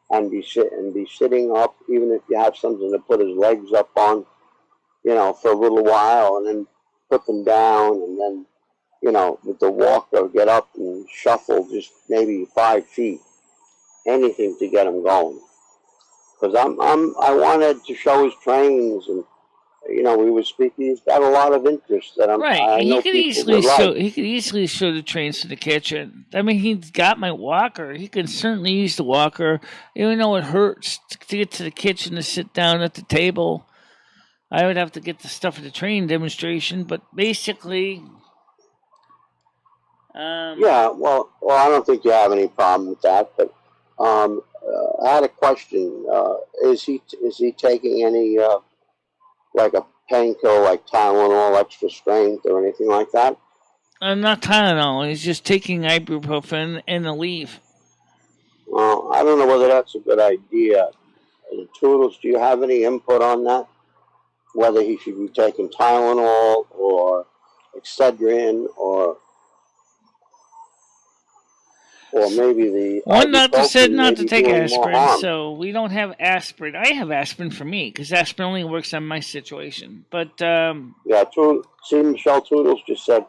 B: and be sitting up, even if you have something to put his legs up on, for a little while, and then put them down, and then, with the walker, get up and shuffle just maybe 5 feet, anything to get him going. Because I wanted to show his trains, and we were speaking. He's got a lot of interest that
A: Right.
B: I know people would like.
A: He could easily show the trains to the kitchen. I mean, he's got my walker. He can certainly use the walker. Even though it hurts to get to the kitchen to sit down at the table, I would have to get the stuff at the train demonstration. But basically,
B: Yeah, well, I don't think you have any problem with that. But I had a question. Is he taking any like a painkiller like Tylenol, extra strength, or anything like that?
A: not Tylenol. He's just taking ibuprofen and a leaf.
B: Well, I don't know whether that's a good idea. Toodles, do you have any input on that? Whether he should be taking Tylenol or Excedrin or maybe the
A: One doctor said
B: ibuprofen
A: not
B: may
A: to
B: be
A: take
B: doing more
A: aspirin,
B: harm.
A: so we don't have aspirin. I have aspirin for me because aspirin only works on my situation. But
B: Yeah, see, Michelle Toodles just said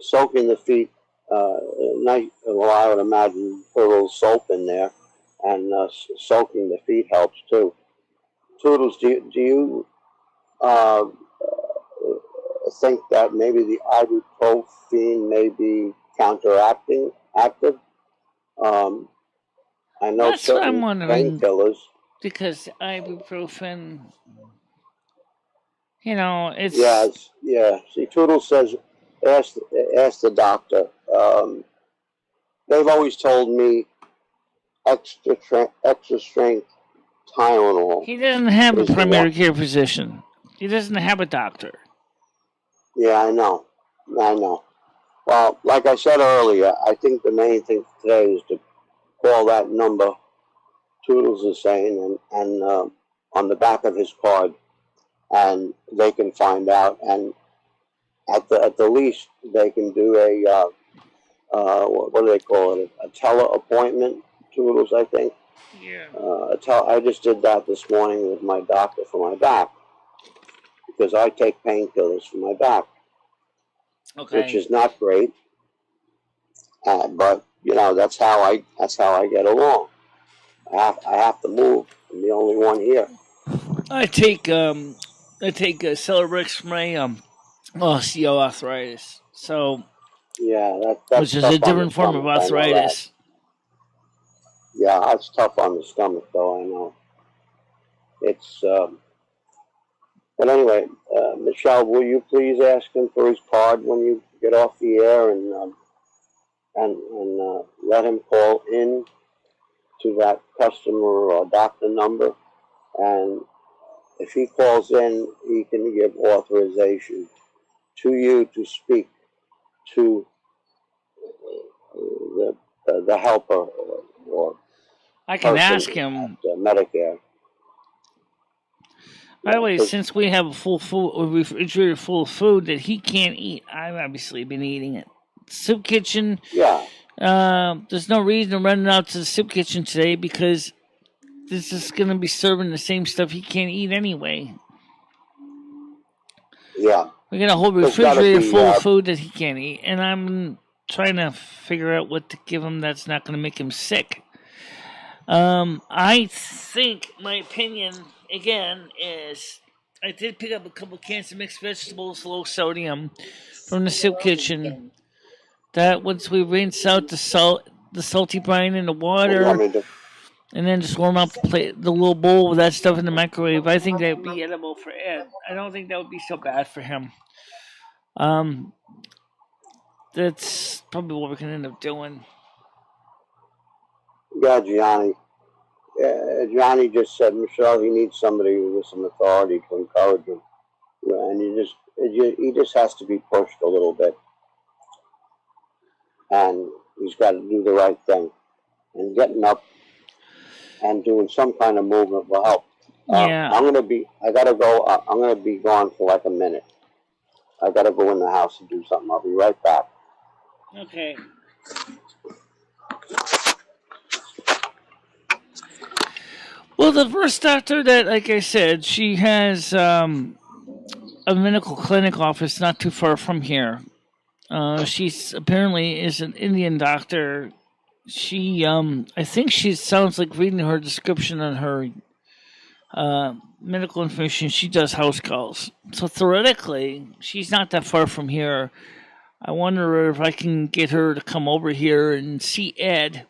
B: soaking the feet. Night. Well, I would imagine put a little soap in there, and soaking the feet helps too. Toodles, do you think that maybe the ibuprofen may be counteracting active? I know
A: that's what I'm
B: certain
A: wondering
B: painkillers.
A: because ibuprofen, it's
B: Yeah. See, Toodles says, ask the doctor. They've always told me extra strength Tylenol.
A: he doesn't have a
B: is the
A: primary
B: one.
A: care physician. He doesn't have a doctor.
B: Yeah, I know. Well, like I said earlier, I think the main thing today is to call that number Toodles is saying, and on the back of his card, and they can find out. And at the least, they can do a what do they call it? A tele appointment. Toodles, I think.
A: Yeah.
B: I just did that this morning with my doctor for my back because I take painkillers for my back, which is not great. But that's how I get along. I have to move. I'm the only one here.
A: I take Celebrex for my osteoarthritis. So
B: Yeah, that's
A: which is
B: tough
A: a
B: on the
A: different form of
B: stomach, I know that.
A: arthritis.
B: Yeah, that's tough on the stomach, though. I know. It's. But anyway, Michelle, will you please ask him for his card when you get off the air and let him call in to that customer or doctor number, and if he calls in, he can give authorization to you to speak to the helper or
A: I can
B: person
A: ask him.
B: at Medicare.
A: By the way, since we have a refrigerator full of food that he can't eat, I've obviously been eating it. Soup kitchen.
B: Yeah.
A: There's no reason to run out to the soup kitchen today because this is going to be serving the same stuff he can't eat anyway.
B: Yeah.
A: We got a whole refrigerator full of food that he can't eat, and I'm trying to figure out what to give him that's not going to make him sick. I think my opinion again is I did pick up a couple cans of mixed vegetables, low sodium, from the soup kitchen. That once we rinse out the salty brine in the water, and then just warm up the little bowl with that stuff in the microwave, I think that would be edible for Ed. I don't think that would be so bad for him. That's probably what we're gonna end up doing.
B: Yeah, Gianni. Johnny just said, Michelle, he needs somebody with some authority to encourage him, and he just has to be pushed a little bit, and he's got to do the right thing, and getting up and doing some kind of movement will help.
A: Yeah.
B: I gotta go. I'm gonna be gone for like a minute. I gotta go in the house and do something. I'll be right back.
A: Okay. Well, the first doctor that, like I said, she has a medical clinic office not too far from here. She's apparently is an Indian doctor. She, I think she sounds like reading her description on her medical information. She does house calls. So theoretically, she's not that far from here. I wonder if I can get her to come over here and see Ed.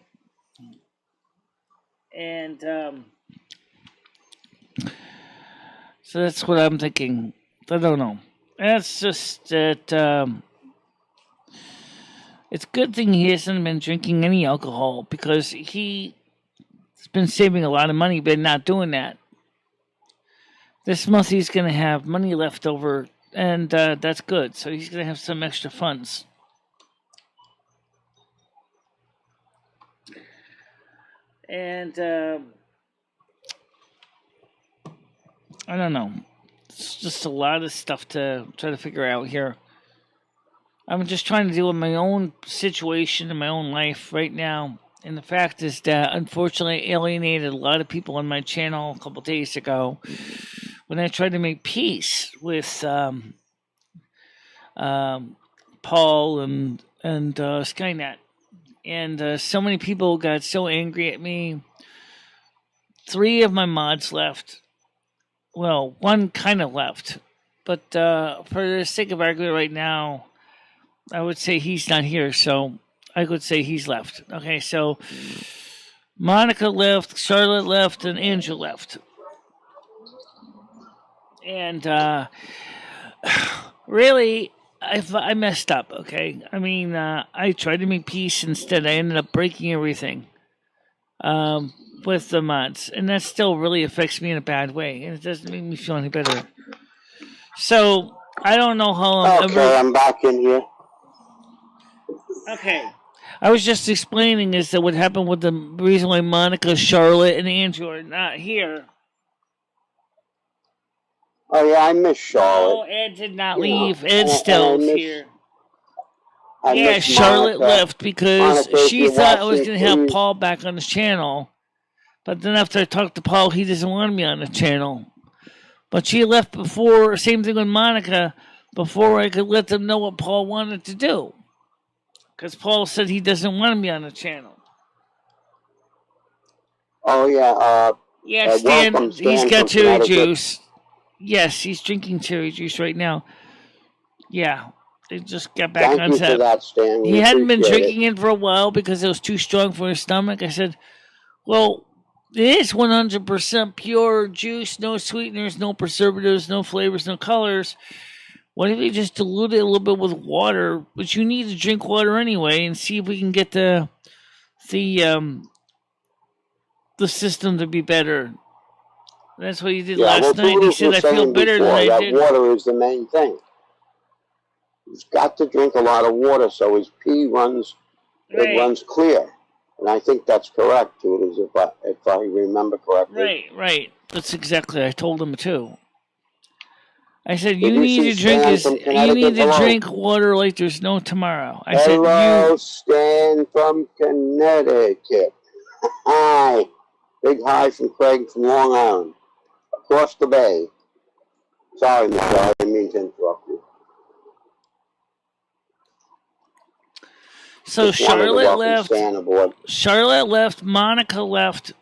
A: And so that's what I'm thinking. I don't know. That's just that. It's a good thing he hasn't been drinking any alcohol because he's been saving a lot of money by not doing that. This month he's going to have money left over, and that's good. So he's going to have some extra funds. And I don't know. It's just a lot of stuff to try to figure out here. I'm just trying to deal with my own situation in my own life right now. And the fact is that, unfortunately, I alienated a lot of people on my channel a couple days ago when I tried to make peace with Paul and Skynet. And so many people got so angry at me. 3 of my mods left. Well, 1 kind of left. But for the sake of argument right now, I would say he's not here, so I could say he's left. Okay, so Monica left, Charlotte left, and Andrew left. And really, I messed up, okay? I mean, I tried to make peace. Instead, I ended up breaking everything with the mods. And that still really affects me in a bad way. And it doesn't make me feel any better. So, I don't know how
B: I'm back in here.
A: Okay. I was just explaining is that what happened with the reason why Monica, Charlotte, and Andrew are not here.
B: Oh, yeah, I miss Charlotte.
A: No, Ed did not leave. Ed still here. Yeah,
B: miss
A: Charlotte
B: Monica.
A: left because she thought I was going to have Paul back on his channel. But then after I talked to Paul, he doesn't want me on the channel. But she left before, same thing with Monica, before I could let them know what Paul wanted to do. Because Paul said he doesn't want me on the channel.
B: Oh, yeah.
A: Yeah, Stan, he's got cherry juice. Yes, he's drinking cherry juice right now. Yeah, they just got back on
B: Thank you for that, Stan.
A: He hadn't been drinking it for a while because it was too strong for his stomach. I said, well, it is 100% pure juice, no sweeteners, no preservatives, no flavors, no colors. What if you just dilute it a little bit with water? But you need to drink water anyway, and see if we can get the system to be better. That's what he did last night. He said, "I feel better than I did."
B: Water is the main thing. He's got to drink a lot of water so his pee runs clear, and I think that's correct too. If I remember correctly.
A: Right. That's exactly. I told him too. I said, you need to drink water like there's no tomorrow.
B: Hello, Stan from Connecticut. Hi. Big hi from Craig from Long Island. Across the bay. Sorry, Michelle, I didn't mean to interrupt you.
A: So Charlotte left. Charlotte left. Monica left.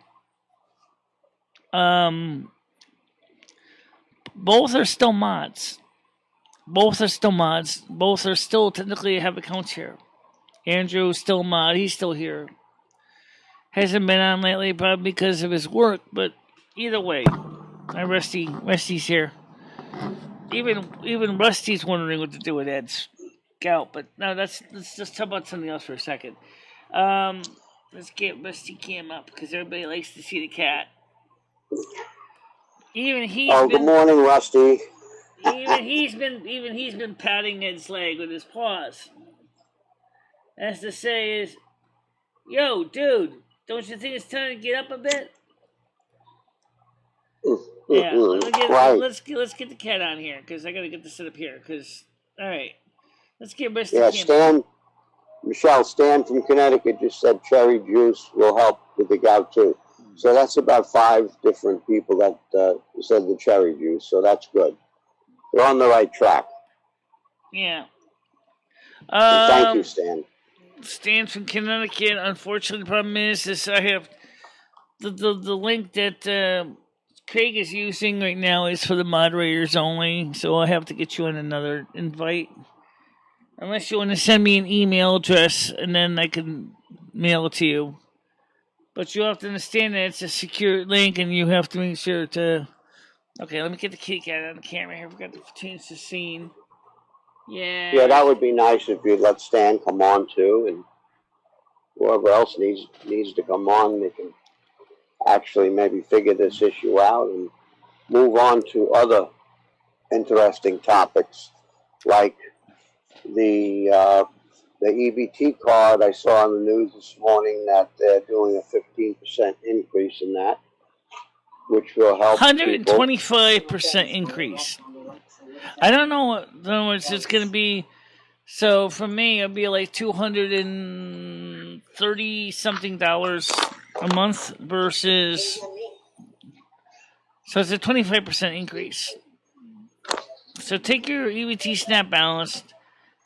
A: Both are still mods. Both are still technically have accounts here. Andrew's still mod. He's still here. Hasn't been on lately, probably because of his work. But either way, Rusty's here. Even Rusty's wondering what to do with Ed's gout. But no, let's just talk about something else for a second. Let's get Rusty Cam up because everybody likes to see the cat. Good
B: morning, Rusty.
A: even he's been patting Ed's leg with his paws. As to say is, yo, dude, don't you think it's time to get up a bit? Yeah, let's get the cat on here because I gotta get this set up here. All right, let's get Rusty.
B: Yeah, Stan from Connecticut just said cherry juice will help with the gout too. So that's about 5 different people that said the cherry juice. So that's good. They're on the right track.
A: Yeah.
B: Thank you, Stan.
A: Stan from Connecticut. Unfortunately, the problem is I have the link that Craig is using right now is for the moderators only, so I'll have to get you on another invite. Unless you want to send me an email address, and then I can mail it to you. But you have to understand that it's a secure link, and you have to make sure to... Okay, let me get the kitty cat on the camera here. I forgot to change the scene. Yeah.
B: Yeah, that would be nice if you'd let Stan come on too, and whoever else needs to come on, they can actually maybe figure this issue out and move on to other interesting topics, like the EBT card. I saw on the news this morning that they're doing a 15% increase in that, which will help
A: 125% increase. I don't know what, in other words, it's going to be, so for me, it'll be like $230-something a month versus, so it's a 25% increase. So take your EBT SNAP balance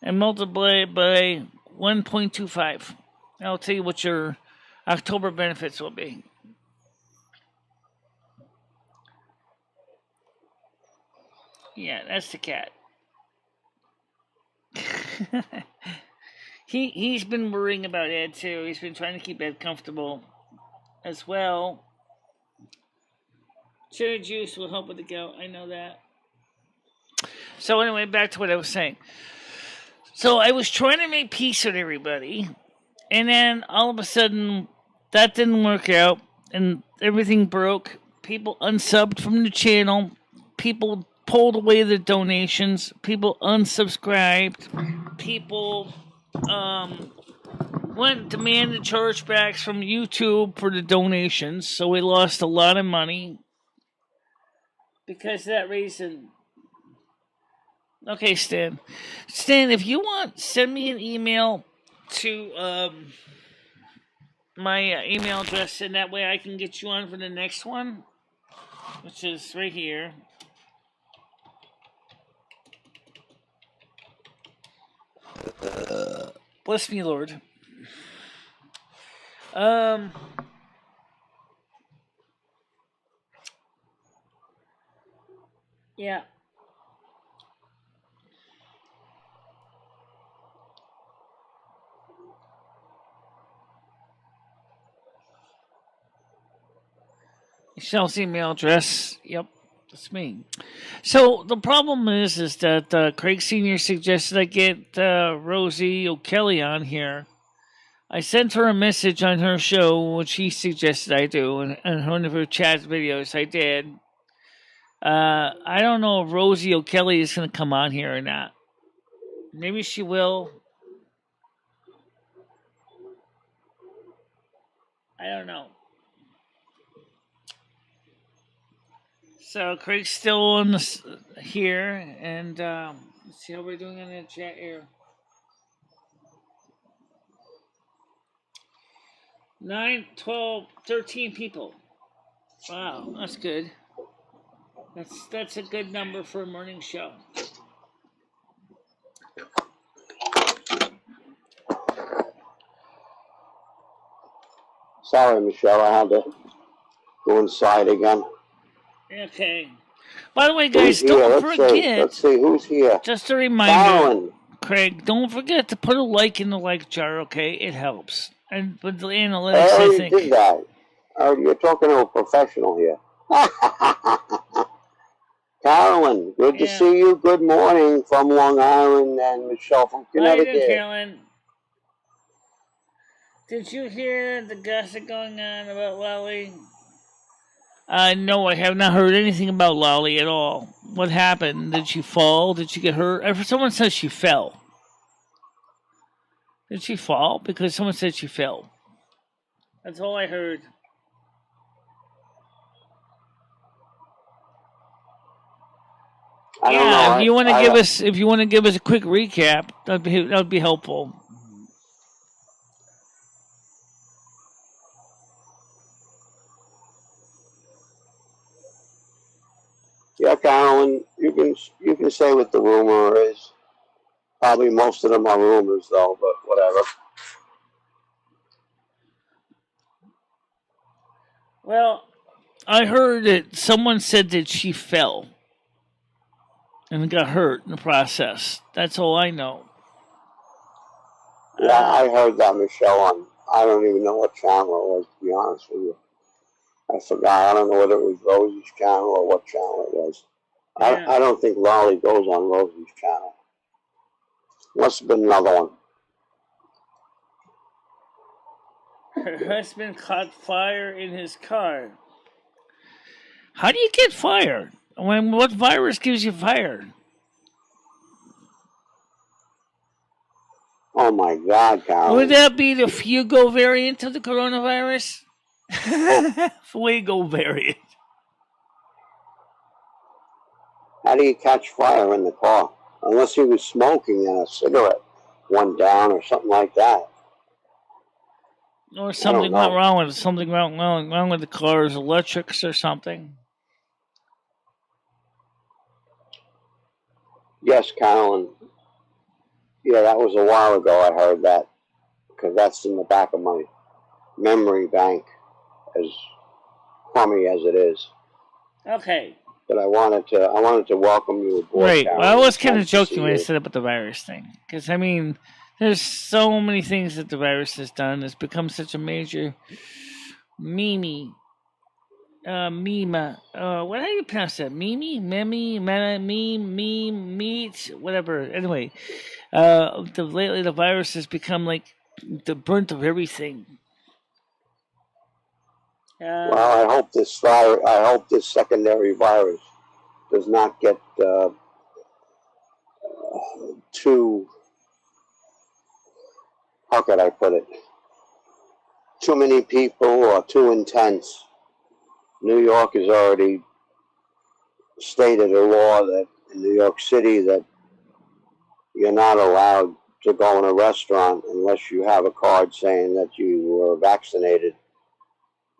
A: and multiply it by 1.25. I'll tell you what your October benefits will be. Yeah, that's the cat. He's been worrying about Ed too. He's been trying to keep Ed comfortable as well. Cherry juice will help with the gout. I know that. So anyway, back to what I was saying. So I was trying to make peace with everybody, and then all of a sudden that didn't work out, and everything broke. People unsubbed from the channel. People pulled away the donations. People unsubscribed. People demanded chargebacks from YouTube for the donations, so we lost a lot of money because of that reason. Okay, Stan. Stan, if you want, send me an email to my email address, and that way I can get you on for the next one, which is right here. Bless me, Lord. Yeah. Michelle's email address. Yep, that's me. So the problem is that Craig Sr. suggested I get Rosie O'Kelly on here. I sent her a message on her show, which she suggested I do, and one of her chat videos I did. I don't know if Rosie O'Kelly is going to come on here or not. Maybe she will. I don't know. So Craig's still on here, and let's see how we're doing in the chat here. 9, 12, 13 people. Wow, that's good. That's a good number for a morning show.
B: Sorry, Michelle, I had to go inside again.
A: Okay. By the way, guys, don't forget.
B: Let's see who's here.
A: Just a reminder, Craig, don't forget to put a like in the like jar, okay? It helps. And with the analytics, I think.
B: Did that. You're talking to a professional here. Carolyn, good to see you. Good morning from Long Island, and Michelle from Connecticut.
A: How you doing, Carolyn? Did you hear the gossip going on about Lolly? No, I have not heard anything about Lolly at all. What happened? Did she fall? Did she get hurt? Someone says she fell. Did she fall? Because someone said she fell. That's all I heard.
B: I don't know.
A: If you want to give us a quick recap, that'd be helpful.
B: Yeah, Carolyn, you can say what the rumor is. Probably most of them are rumors, though, but whatever.
A: Well, I heard that someone said that she fell and got hurt in the process. That's all I know.
B: Yeah, I heard that, Michelle, I don't even know what channel it was, to be honest with you. I forgot. I don't know whether it was Rosie's channel or what channel it was.
A: Yeah.
B: I don't think Lolly goes on Rosie's channel. Must have been another one.
A: Her husband caught fire in his car. How do you get fire? What virus gives you fire?
B: Oh my God, Carol.
A: Would that be the Fugo variant of the coronavirus? Fuego variant.
B: How do you catch fire in the car? Unless he was smoking and a cigarette went down or something like that.
A: Or something went wrong with it. Something wrong with the car's electrics or something.
B: Yes, Carolyn. Yeah, that was a while ago I heard that. Because that's in the back of my memory bank, as crummy as it is.
A: Okay.
B: But I wanted to welcome you aboard.
A: Right.
B: Carolyn.
A: Well, I was kind of
B: Nice to
A: joking
B: see
A: when I
B: you.
A: said about the virus thing. Because, I mean, there's so many things that the virus has done. It's become such a major meme. What how do you pronounce that? Meme, meat, whatever. Anyway, lately the virus has become like the brunt of everything.
B: Well, I hope this secondary virus does not get too, how could I put it? Too many people or too intense. New York has already stated a law that in New York City that you're not allowed to go in a restaurant unless you have a card saying that you were vaccinated,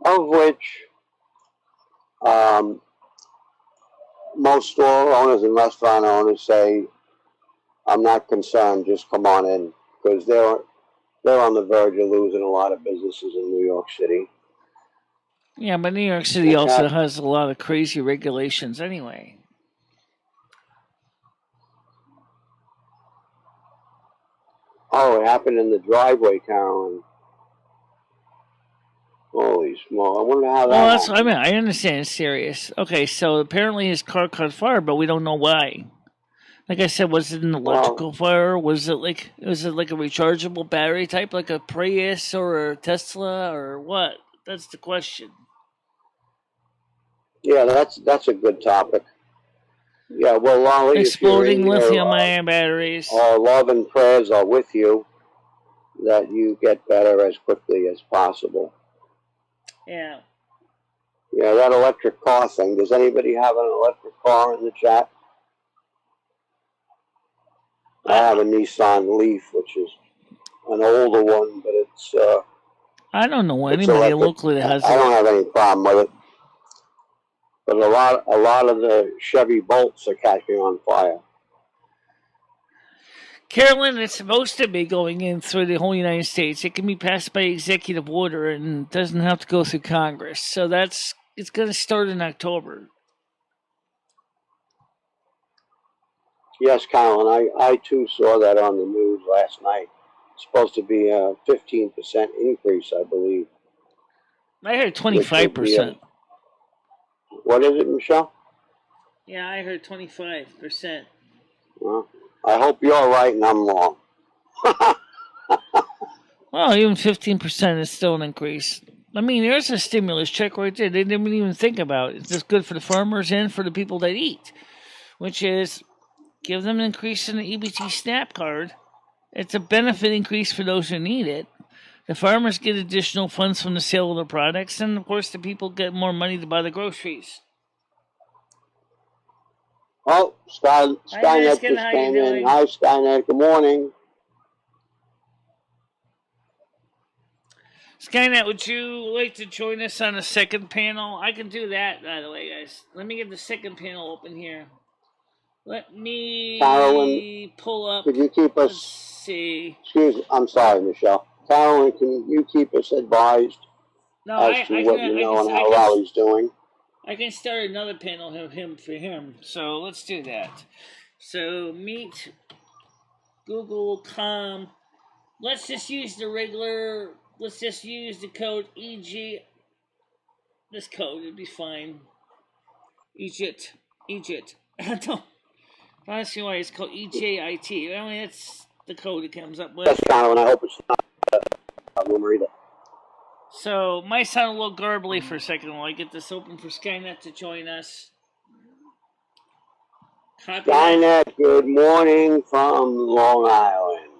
B: of which most store owners and restaurant owners say, I'm not concerned, just come on in, because they're on the verge of losing a lot of businesses in New York City.
A: Yeah, but New York City also has a lot of crazy regulations anyway.
B: Oh, it happened in the driveway, Carolyn. Holy smoke. I wonder how that happened.
A: I mean, I understand it's serious. Okay, so apparently his car caught fire, but we don't know why. Like I said, was it an electrical fire? Was it like a rechargeable battery type, like a Prius or a Tesla, or what? That's the question.
B: Yeah, that's a good topic. Yeah, well, Lolly,
A: exploding lithium-ion batteries.
B: Our love and prayers are with you that you get better as quickly as possible.
A: Yeah.
B: Yeah, that electric car thing. Does anybody have an electric car in the chat? I have a Nissan Leaf, which is an older one, but it's
A: I don't know anybody locally that has it.
B: I don't have any problem with it. But a lot of the Chevy Bolts are catching on fire.
A: Carolyn, it's supposed to be going in through the whole United States. It can be passed by executive order and doesn't have to go through Congress. So it's going to start in October.
B: Yes, Colin, I too saw that on the news last night. It's supposed to be a 15% increase, I believe.
A: I heard 25%.
B: What is it, Michelle?
A: Yeah, I heard 25%.
B: Well, I hope you're right and I'm wrong.
A: Well, even 15% is still an increase. I mean, there's a stimulus check right there. They didn't even think about it. It's just good for the farmers and for the people that eat, which is give them an increase in the EBT SNAP card. It's a benefit increase for those who need it. The farmers get additional funds from the sale of their products, and of course the people get more money to buy the groceries.
B: Oh, Skynet just came in. Hi, Skynet. Good morning.
A: Skynet, would you like to join us on the second panel? I can do that, by the way, guys. Let me get the second panel open here. Let me
B: Carolyn,
A: pull up.
B: Could you keep us?
A: Let's see.
B: I'm sorry, Michelle. Carolyn, can you keep us advised as to what you know and how Raleigh's doing?
A: I can start another panel of him for him. So let's do that. So meet Google.com. Let's just use the regular. Let's just use the code EG. This code would be fine. Egypt. I don't see why it's called EJIT. I mean, it's the code it comes up with.
B: That's kind of, and I hope it's not Marita.
A: So, might sound a little garbly for a second while I get this open for Skynet to join us.
B: Skynet, good morning from Long Island.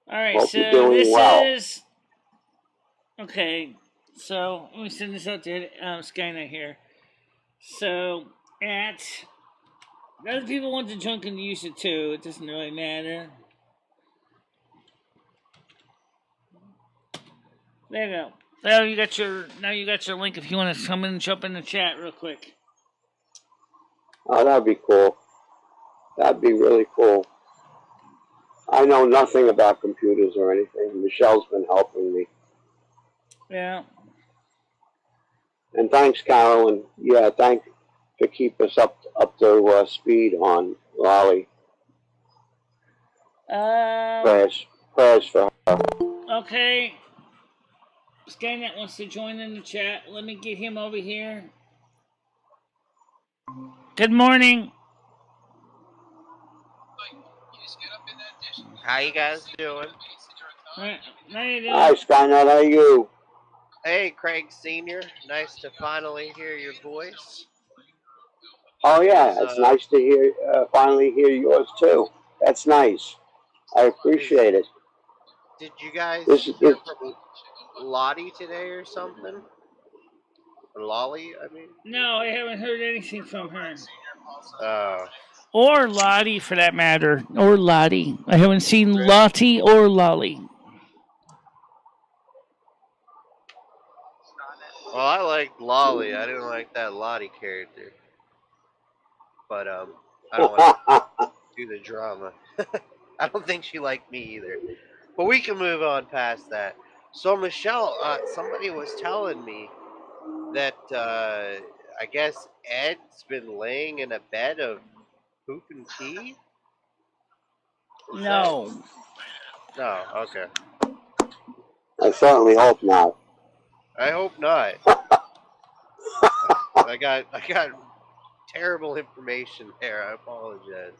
A: Alright,
B: hope
A: so
B: you're doing
A: this
B: well.
A: is... Okay, so let me send this out to Skynet here. So, other people want to join can use it too. It doesn't really matter. There you go. Now you got your link if you want to come in and jump in the chat real quick.
B: Oh, that'd be cool. That'd be really cool. I know nothing about computers or anything. Michelle's been helping me.
A: Yeah.
B: And thanks, Carol, and yeah, thank to keep us up to speed on Lolly. Prayers for her.
A: Okay. Skynet wants to join in the chat. Let me get him over here. Good morning.
D: How you guys doing?
A: Right. How you doing?
B: Hi, Skynet, how are you?
D: Hey, Craig Sr. Nice to finally hear your voice.
B: Oh yeah, it's nice to hear finally hear yours too. That's nice. I appreciate it.
D: Did you guys hear from Lottie today or something? Or Lolly, I mean?
A: No, I haven't heard anything from her.
D: Oh.
A: Or Lottie, for that matter. Or Lottie. I haven't seen Lottie or Lolly.
D: Well, I liked Lolly. I didn't like that Lottie character. But, I don't want to do the drama. I don't think she liked me either. But we can move on past that. So, Michelle, somebody was telling me that, I guess Ed's been laying in a bed of poop and pee?
A: No.
D: No, okay.
B: I certainly hope not.
D: I hope not. I got terrible information there. I apologize.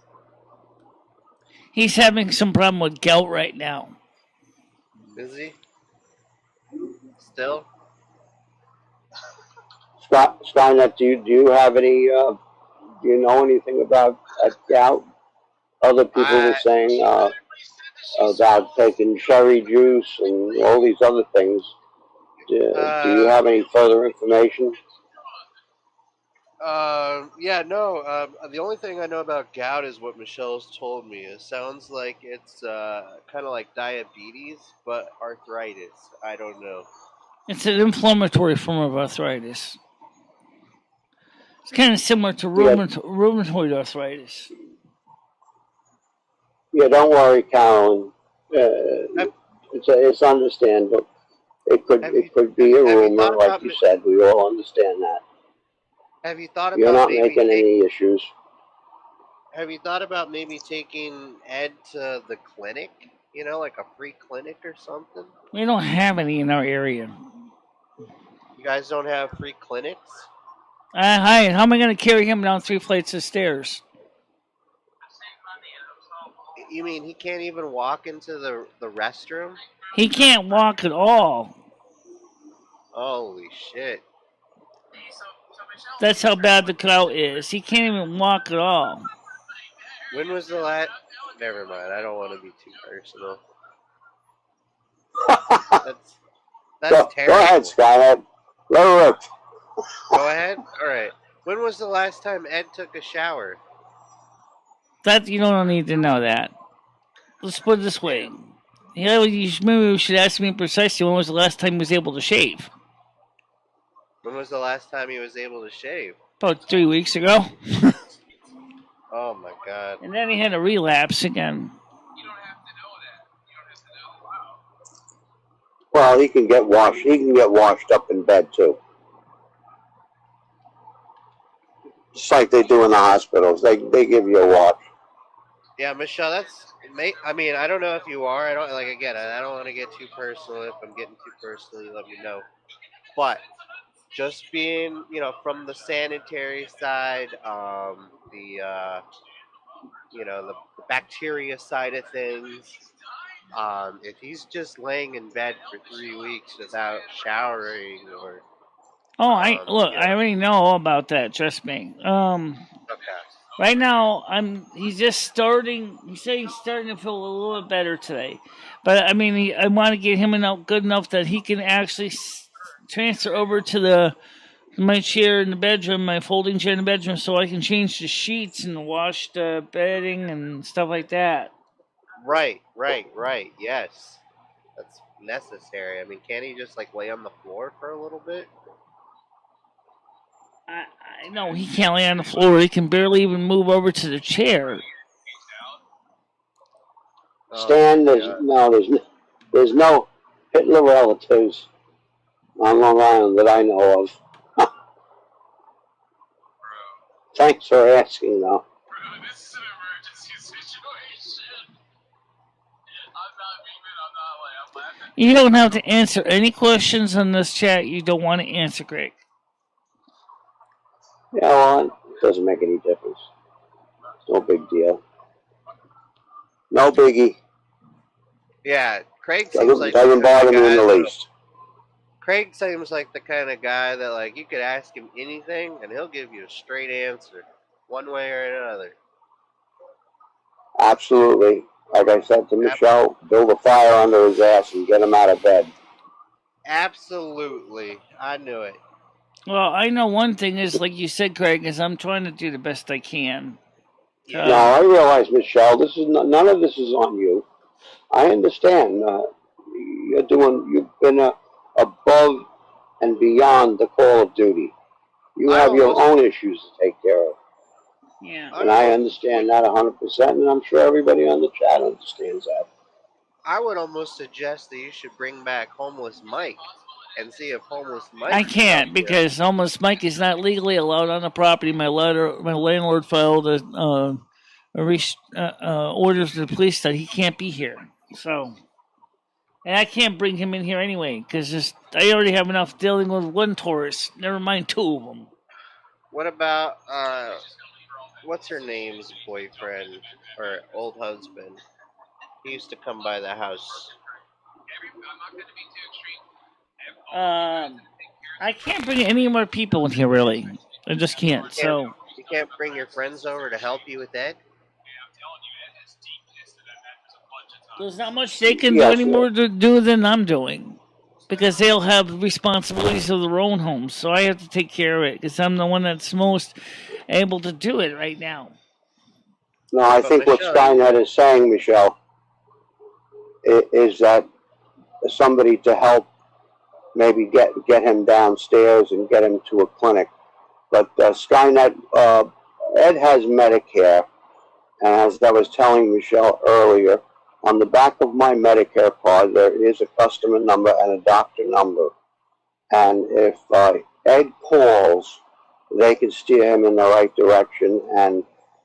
A: He's having some problem with gout right now.
D: Is he? Still?
B: Skynet, do you have any? Do you know anything about gout? Other people were saying about taking cherry juice and all these other things. Do you have any further information?
D: Yeah, no. The only thing I know about gout is what Michelle's told me. It sounds like it's kind of like diabetes, but arthritis. I don't know.
A: It's an inflammatory form of arthritis. It's kind of similar to rheumatoid arthritis.
B: Yeah, don't worry, Carolyn. It's understandable. It could be a rumor, like you said. We all understand that.
D: Have you thought about
B: You're not making any issues.
D: Have you thought about maybe taking Ed to the clinic? You know, like a free clinic or something?
A: We don't have any in our area.
D: You guys don't have free clinics?
A: Hi, how am I going to carry him down 3 flights of stairs?
D: You mean he can't even walk into the restroom?
A: He can't walk at all.
D: Holy shit.
A: That's how bad the gout is. He can't even walk at all.
D: When was the last... Never mind, I don't want to be too personal. That's terrible.
B: Go ahead, Skynet. Go
D: ahead? Alright. When was the last time Ed took a shower?
A: That you don't need to know that. Let's put it this way. Maybe you should ask me precisely when was the last time he was able to shave.
D: When was the last time he was able to shave?
A: About 3 weeks ago.
D: Oh my god.
A: And then he had a relapse again.
D: You don't have to know that. You don't have to know.
B: Well, he can get washed. He can get washed up in bed too. Just like they do in the hospitals. They give you a watch.
D: Yeah, Michelle, I mean, I don't know if you are. I don't like again. I don't want to get too personal. If I'm getting too personal, you let me know. But just being, from the sanitary side, the bacteria side of things. If he's just laying in bed for 3 weeks without showering or,
A: Oh, I already know all about that. Trust me.
D: okay,
A: Right now, he's just starting. He's saying he's starting to feel a little bit better today, but I mean, I want to get him good enough that he can actually transfer over to my chair in the bedroom, my folding chair in the bedroom, so I can change the sheets and wash the bedding and stuff like that.
D: right, yes, that's necessary. I mean, can't he just like lay on the floor for a little bit?
A: I know he can't lay on the floor. He can barely even move over to the chair.
B: Stan, there's no Hitler relatives on Long Island that I know of. Thanks for asking, though.
E: This is an emergency situation. I'm laughing.
A: You don't have to answer any questions on this chat you don't want to answer, Greg.
B: Yeah, well, it doesn't make any difference. No big deal. No biggie.
D: Yeah, Craig seems like
B: doesn't bother me in the least.
D: Craig seems like the kind of guy that like you could ask him anything and he'll give you a straight answer, one way or another.
B: Absolutely. Like I said to Michelle, build a fire under his ass and get him out of bed.
D: Absolutely. I knew it.
A: Well, I know one thing is, like you said, Craig, is I'm trying to do the best I can.
B: No, I realize, Michelle, none of this is on you. I understand. You've been above and beyond the call of duty. You have your own issues to take care of.
A: Yeah.
B: And I understand that 100%, and I'm sure everybody on the chat understands that.
D: I would almost suggest that you should bring back Homeless Mike and see if Homeless Mike.
A: I can't because Homeless Mike is not legally allowed on the property. My landlord filed orders to the police that he can't be here. So, and I can't bring him in here anyway because I already have enough dealing with one tourist. Never mind two of them.
D: What about what's her name's boyfriend or old husband? He used to come by the house.
A: I can't bring any more people in here, really. I just can't. So
D: you can't bring your friends over to help you with that.
A: There's not much they can do any more to do than I'm doing, because they'll have responsibilities of their own homes. So I have to take care of it because I'm the one that's most able to do it right now.
B: No, I think what Skynet is saying, Michelle, is that somebody to help maybe get him downstairs and get him to a clinic. But Skynet, Ed has Medicare, and as I was telling Michelle earlier, on the back of my Medicare card, there is a customer number and a doctor number. And if Ed calls, they can steer him in the right direction, and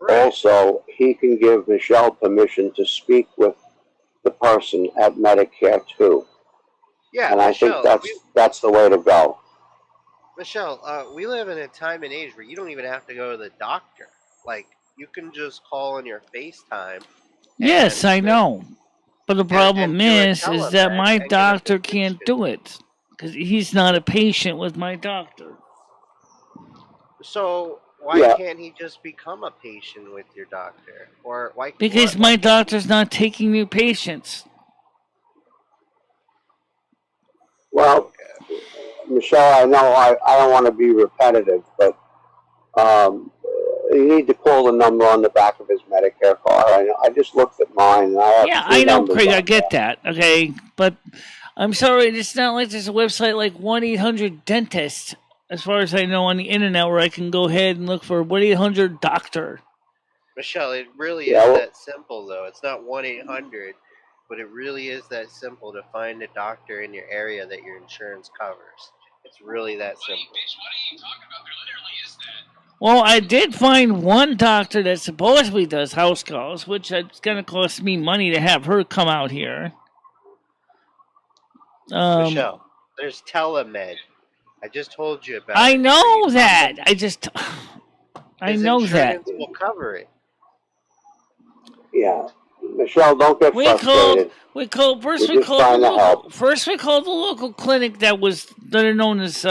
B: also he can give Michelle permission to speak with the person at Medicare too.
D: Yeah,
B: and
D: Michelle,
B: I think that's the way to go.
D: Michelle, we live in a time and age where you don't even have to go to the doctor. Like, you can just call on your FaceTime.
A: Yes, I know. But the problem is that my doctor can't do it because he's not a patient with my doctor.
D: So why can't he just become a patient with your doctor? Or why?
A: Because my doctor's not taking new patients.
B: Well, Michelle, I know I don't want to be repetitive, but you need to call the number on the back of his Medicare card. I just looked at mine. And I have
A: I know, Craig. I get that. Okay, but I'm sorry. It's not like there's a website like 1-800-DENTIST, as far as I know, on the internet, where I can go ahead and look for 1-800-DOCTOR.
D: Michelle, it really is that simple, though. It's not 1-800, but it really is that simple to find a doctor in your area that your insurance covers. It's really that simple.
E: Bitch, what are you talking about? There literally is that.
A: Well, I did find one doctor that supposedly does house calls, which it's going to cost me money to have her come out here.
D: Michelle, there's telemed. I just told you about it.
A: I know that. I
D: His
A: know that.
D: insurance will cover it.
B: Yeah. Michelle, don't get frustrated.
A: First we called the local clinic that are known as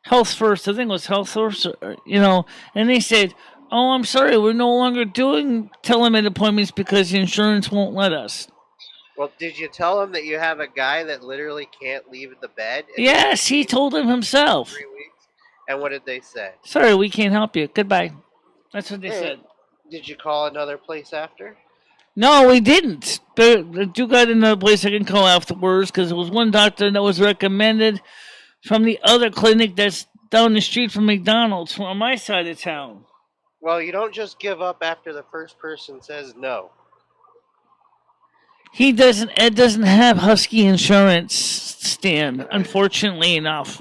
A: Health First. I think it was Health First, and they said, "Oh, I'm sorry, we're no longer doing telemed appointments because the insurance won't let us."
D: Well, did you tell him that you have a guy that literally can't leave the bed?
A: Yes, he told him himself.
D: 3 weeks. And what did they say?
A: Sorry, we can't help you. Goodbye. That's what they said.
D: Did you call another place after?
A: No, we didn't. I do got another place I can call afterwards because it was one doctor that was recommended from the other clinic that's down the street from McDonald's on my side of town.
D: Well, you don't just give up after the first person says no.
A: Ed doesn't have Husky insurance, Stan, unfortunately enough.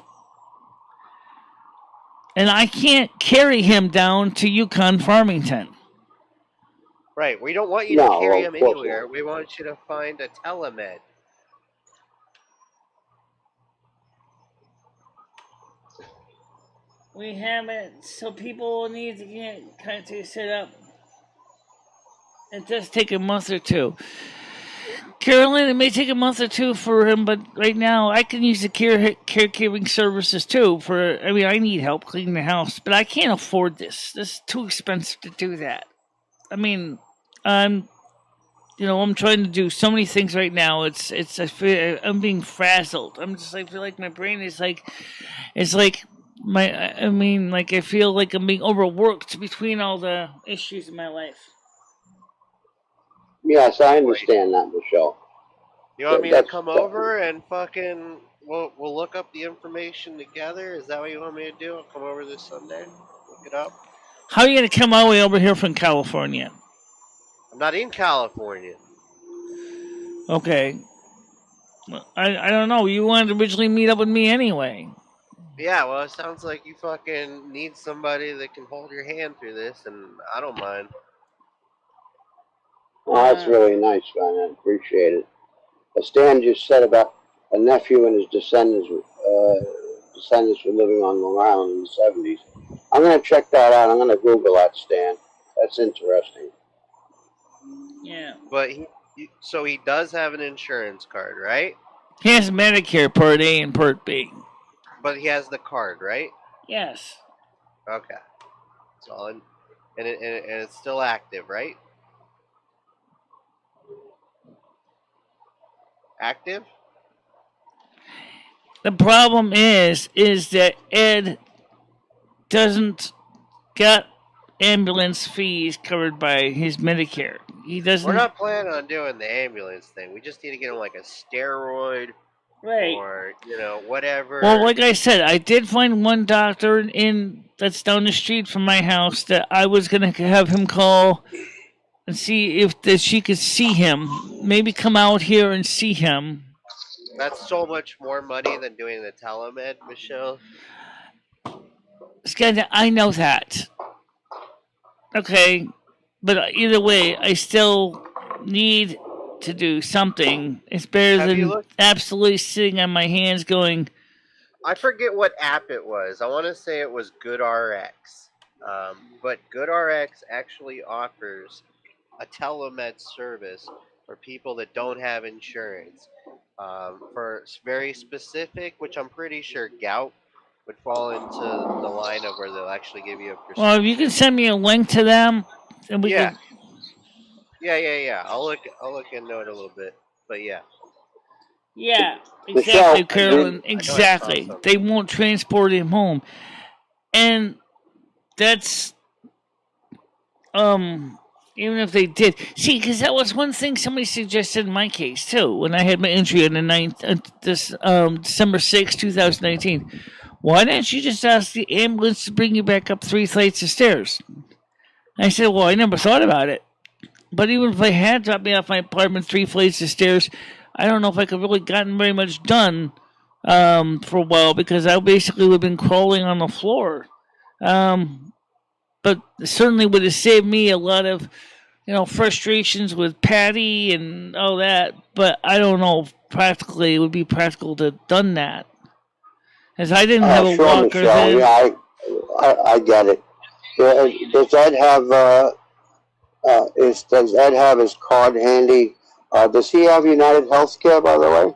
A: And I can't carry him down to Yukon Farmington.
D: Right, we don't want you to carry him anywhere. We want you to find a telemed.
A: We haven't, so people need to get kind of set up. It does take a month or two. Carolyn, it may take a month or two for him, but right now I can use the caregiving services too. I need help cleaning the house, but I can't afford this. This is too expensive to do that. I mean, I'm trying to do so many things right now. I'm being frazzled. I feel like my brain is I feel like I'm being overworked between all the issues in my life.
B: Yes, I understand that, Michelle.
D: You want me to come over and fucking we'll look up the information together? Is that what you want me to do? I'll come over this Sunday, look it up.
A: How are you gonna come all the way over here from California?
D: I'm not in California.
A: Okay. I don't know. You wanted to originally meet up with me anyway.
D: Yeah, well, it sounds like you fucking need somebody that can hold your hand through this, and I don't mind.
B: Oh, that's really nice, man. I appreciate it. As Stan just said about a nephew and his descendants were living on Long Island in the 70s. I'm going to check that out. I'm going to Google that, Stan. That's interesting.
A: Yeah.
D: But so he does have an insurance card, right?
A: He has Medicare Part A and Part B.
D: But he has the card, right?
A: Yes.
D: Okay. That's all. And it's still active, right? Active?
A: The problem is that Ed doesn't get ambulance fees covered by his Medicare. He doesn't.
D: We're not planning on doing the ambulance thing. We just need to get him like a steroid,
A: right?
D: Or whatever.
A: Well, like I said, I did find one doctor that's down the street from my house that I was gonna have him call and see if she could see him. Maybe come out here and see him.
D: That's so much more money than doing the telemed, Michelle.
A: I know that. Okay, but either way, I still need to do something. It's better than absolutely sitting on my hands going.
D: I forget what app it was. I want to say it was GoodRx. But GoodRx actually offers a telemed service for people that don't have insurance. For very specific, which I'm pretty sure gout would fall into the line of where they'll actually give you a prescription.
A: Well, if you can send me a link to them, and we can.
D: Yeah. I'll look into it a little bit, but yeah.
A: Yeah, exactly, Carolyn. Exactly. They won't transport him home, and that's even if they did, see, because that was one thing somebody suggested in my case too when I had my injury on the 9th, December 6, 2019. Why didn't you just ask the ambulance to bring you back up 3 flights of stairs? I said, well, I never thought about it. But even if I had dropped me off my apartment 3 flights of stairs, I don't know if I could really gotten very much done for a while because I basically would have been crawling on the floor. But certainly would have saved me a lot of, frustrations with Patty and all that. But I don't know if practically it would be practical to have done that. As I didn't have a
B: Sure,
A: walker
B: Michelle.
A: then.
B: Yeah, I get it. Does Ed have does Ed have his card handy? Does he have United Healthcare, by the way?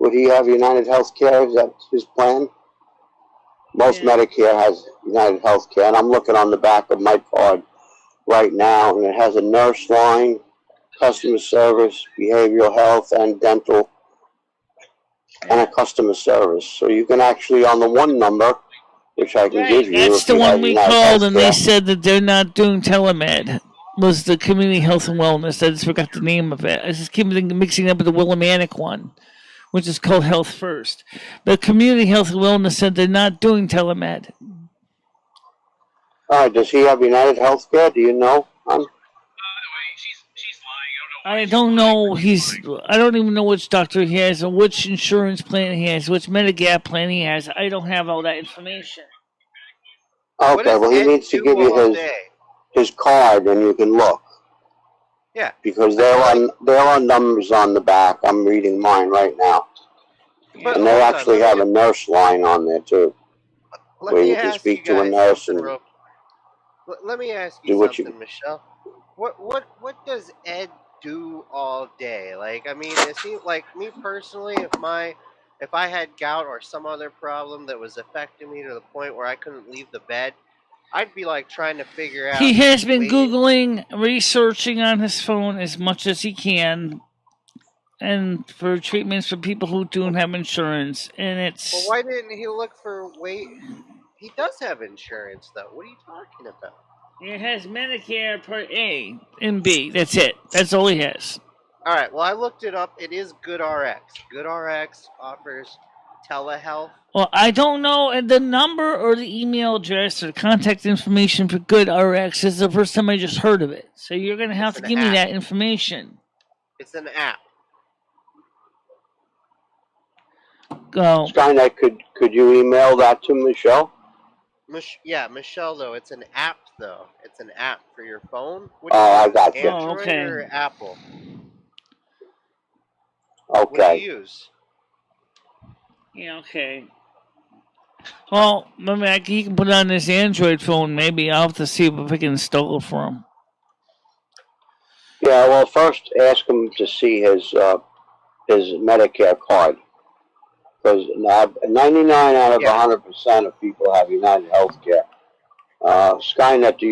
B: Would he have United Healthcare? Is that his plan? Most
A: Yeah.
B: Medicare has United Healthcare, and I'm looking on the back of my card right now, and it has a nurse line, customer service, behavioral health, and dental, and a customer service. So you can actually, on the one number, which I can give you,
A: That's
B: if
A: the
B: you
A: one
B: have
A: we
B: United
A: called, and they
B: Healthcare.
A: said that they're not doing telemed. Was the community health and wellness? I just forgot the name of it. I just keep mixing up with the Willimantic one, which is called Health First. The community health and wellness said they're not doing telemed.
B: All right, does he have United Healthcare? Do you know?
E: She's lying.
A: I don't know. I don't even know which doctor he has or which insurance plan he has, which Medigap plan he has. I don't have all that information.
D: What
B: Okay,
D: does
B: well, he
D: Ed
B: needs to
D: do
B: give you
D: all day?
B: his card, and you can look.
D: Yeah.
B: Because there are numbers on the back. I'm reading mine right now.
D: But
B: And they
D: hold
B: actually
D: on,
B: have a nurse line on there, too,
D: let
B: where
D: me
B: you can
D: ask
B: speak
D: you
B: to a
D: guys
B: nurse
D: something
B: and
D: real. Let me ask you
B: do what
D: something,
B: you...
D: Michelle. What does Ed do all day? Like, I mean, it seems like me personally, if I had gout or some other problem that was affecting me to the point where I couldn't leave the bed, I'd be like trying to figure out.
A: He has been
D: ways.
A: Googling, researching on his phone as much as he can, and for treatments for people who don't have insurance. And it's.
D: Well, why didn't he look for He does have insurance, though. What are you talking about?
A: It has Medicare Part A and B. That's it. That's all he has.
D: All right. Well, I looked it up. It is GoodRx. GoodRx offers telehealth.
A: Well, I don't know the number or the email address or contact information for GoodRx. This is the first time I just heard of it. So you're going to have to give me that information.
D: It's an app.
A: Go.
B: Skynet, could you email that to Michelle?
D: Michelle, though. It's an app, though. It's an app for your phone.
B: I got you.
D: Android or Apple?
B: Okay.
D: What do you use?
A: Yeah, okay. Well, maybe he can put it on his Android phone. Maybe I'll have to see if I can install it for him.
B: Yeah, well, first ask him to see his Medicare card. Because 99 out of 100% of people have United Healthcare. Skynet, do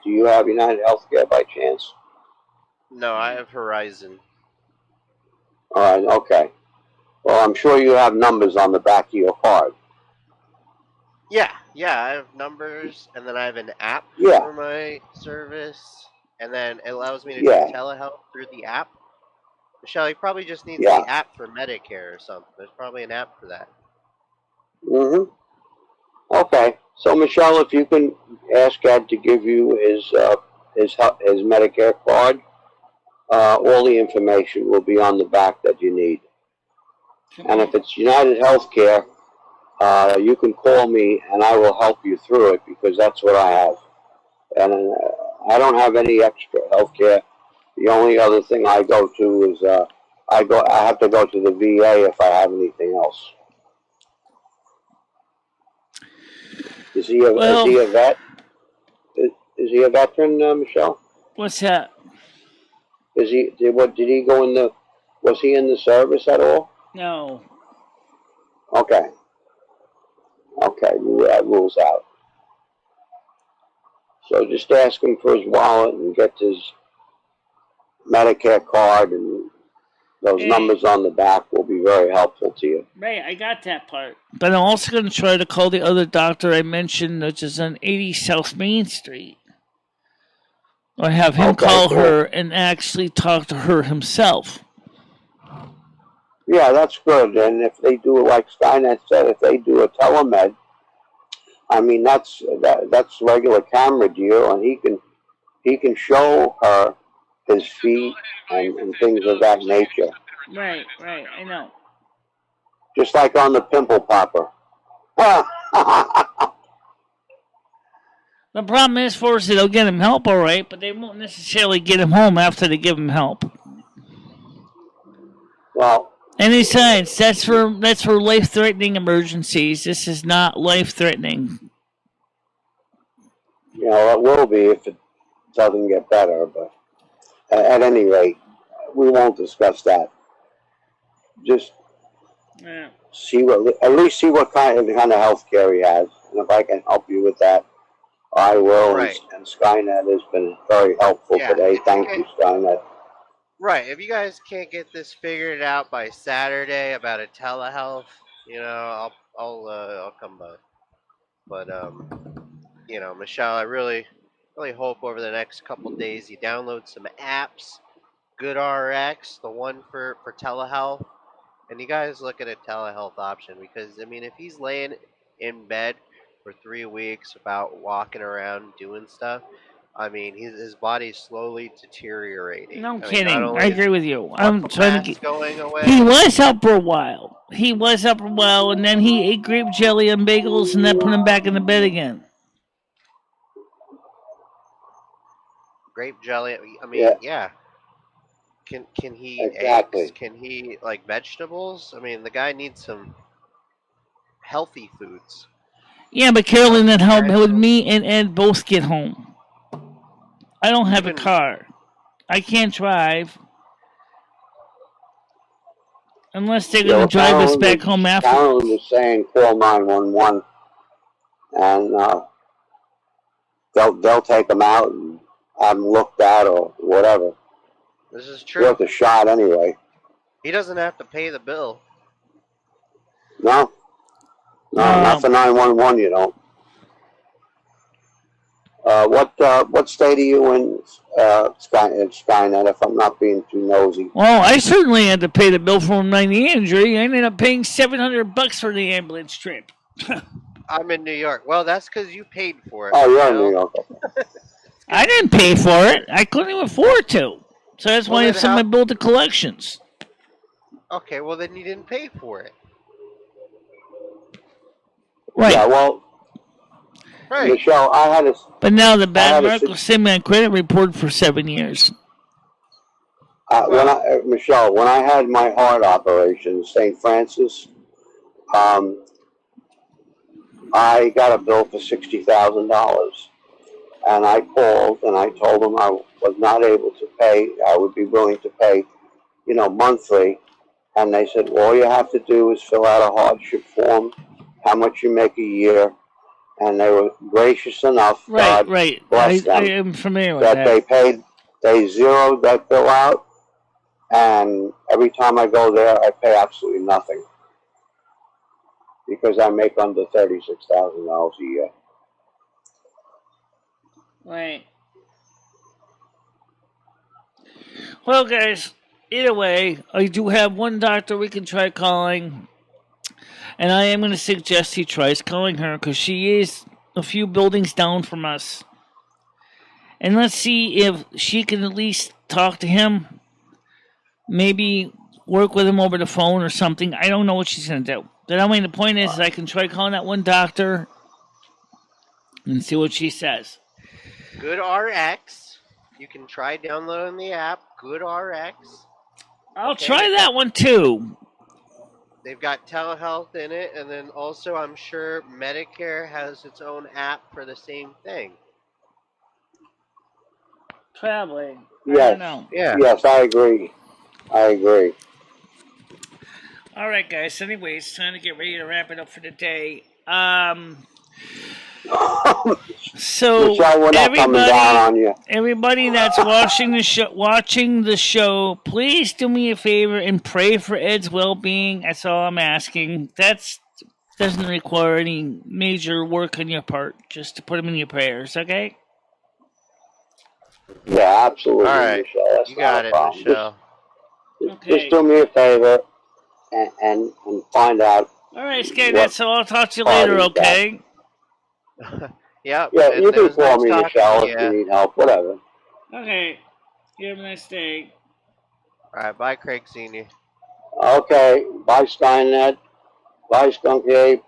B: you have United Healthcare by chance?
D: No, I have Horizon.
B: All right, okay. Well, I'm sure you have numbers on the back of your card.
D: Yeah, I have numbers, and then I have an app
B: Yeah.
D: for my service, and then it allows me to
B: Yeah.
D: do telehealth through the app. Michelle, he probably just needs
B: Yeah.
D: the app for Medicare or something. There's probably an app for that.
B: Mm-hmm. Okay. So, Michelle, if you can ask Ed to give you his Medicare card, all the information will be on the back that you need. And if it's United Healthcare, you can call me and I will help you through it because that's what I have. And I don't have any extra healthcare. The only other thing I go to is I have to go to the VA if I have anything else. Is he a vet? Is he a veteran, Michelle?
A: What's that?
B: Did he go in the? Was he in the service at all?
A: No.
B: Okay. That rules out. So just ask him for his wallet and get his Medicare card, and those numbers on the back will be very helpful to you.
A: Right, I got that part. But I'm also going to try to call the other doctor I mentioned, which is on 80 South Main Street. Or have him call her and actually talk to her himself.
B: Yeah, that's good. And if they do, like Skynet said, if they do a telemed, I mean that's regular camera deal, and he can show her his feet and things of that nature.
A: Right, I know.
B: just like on the pimple popper.
A: The problem is, for they'll get him help, all right, but they won't necessarily get him home after they give him help.
B: Well,
A: and besides, that's for life-threatening emergencies. This is not life-threatening.
B: You know, it will be if it doesn't get better. But at any rate, we won't discuss that. Just see at least see what kind of health care he has, and if I can help you with that, I will.
D: Right.
B: And Skynet has been very helpful today. Thank you, Skynet.
D: Right. If you guys can't get this figured out by Saturday about a telehealth, you know, I'll come by. But you know, Michelle, I really hope over the next couple days you download some apps. GoodRx, the one for telehealth, and you guys look at a telehealth option, because I mean, if he's laying in bed for 3 weeks without walking around doing stuff, I mean, his body's slowly deteriorating.
A: No kidding. I agree with you. I'm trying to get
D: going away.
A: He was up for a while. And then he ate grape jelly and bagels, and that put him back in the bed again.
D: Grape jelly. I mean, yeah. Can he eggs? Can he like vegetables? I mean, the guy needs some healthy foods.
A: Yeah, but Carolyn and help with me and Ed both get home. I don't have a car. I can't drive. Unless they're going to drive us back home after.
B: Carolyn was saying call 911, and they'll take them out and have them looked at or whatever.
D: This is true.
B: Worth a shot anyway.
D: He doesn't have to pay the bill.
B: No, not for 911. You don't. What state are you in, Skynet? If I'm not being too nosy.
A: Well, I certainly had to pay the bill for my injury. I ended up paying $700 for the ambulance trip.
D: I'm in New York. Well, that's because you paid for it.
B: Oh, you're in New York.
A: I didn't pay for it. I couldn't even afford to. So that's why I sent my bill to collections.
D: Okay, well then you didn't pay for it.
A: Right.
B: Yeah, well, right. Michelle, I had a...
A: But now the bad mark will send me a credit report for 7 years.
B: Michelle, when I had my heart operation in St. Francis, I got a bill for $60,000. And I called and I told them I was not able to pay. I would be willing to pay, monthly. And they said, well, all you have to do is fill out a hardship form, how much you make a year. And they were gracious enough.
A: Right.
B: Bless them,
A: I am familiar with that.
B: They zeroed that bill out. And every time I go there, I pay absolutely nothing. Because I make under $36,000 a year.
A: Right. Well, guys, either way, I do have one doctor we can try calling. And I am going to suggest he tries calling her because she is a few buildings down from us. And let's see if she can at least talk to him. Maybe work with him over the phone or something. I don't know what she's going to do. But I mean, the point is I can try calling that one doctor and see what she says.
D: GoodRx. You can try downloading the app, GoodRx.
A: I'll try that one too.
D: They've got telehealth in it, and then also I'm sure Medicare has its own app for the same thing.
A: Probably.
B: Yes.
A: I don't know.
B: Yeah. Yes, I agree.
A: All right, guys. Anyways, trying to get ready to wrap it up for the day. So everybody that's watching the show, please do me a favor and pray for Ed's well-being. That's all I'm asking. That doesn't require any major work on your part. Just to put him in your prayers, okay?
B: Yeah, absolutely,
D: all right.
B: Michelle. That's
D: you got it,
B: problem.
D: Michelle.
B: Just do me a favor and find out.
A: All right, Skynet. So I'll talk to you later, okay?
D: Yeah,
B: you can call me, Michelle, if you need help, whatever.
A: Okay. You have a nice day.
D: All right, bye, Craig Sr.
B: Okay, bye, Skynet. Bye, Skunk Ape.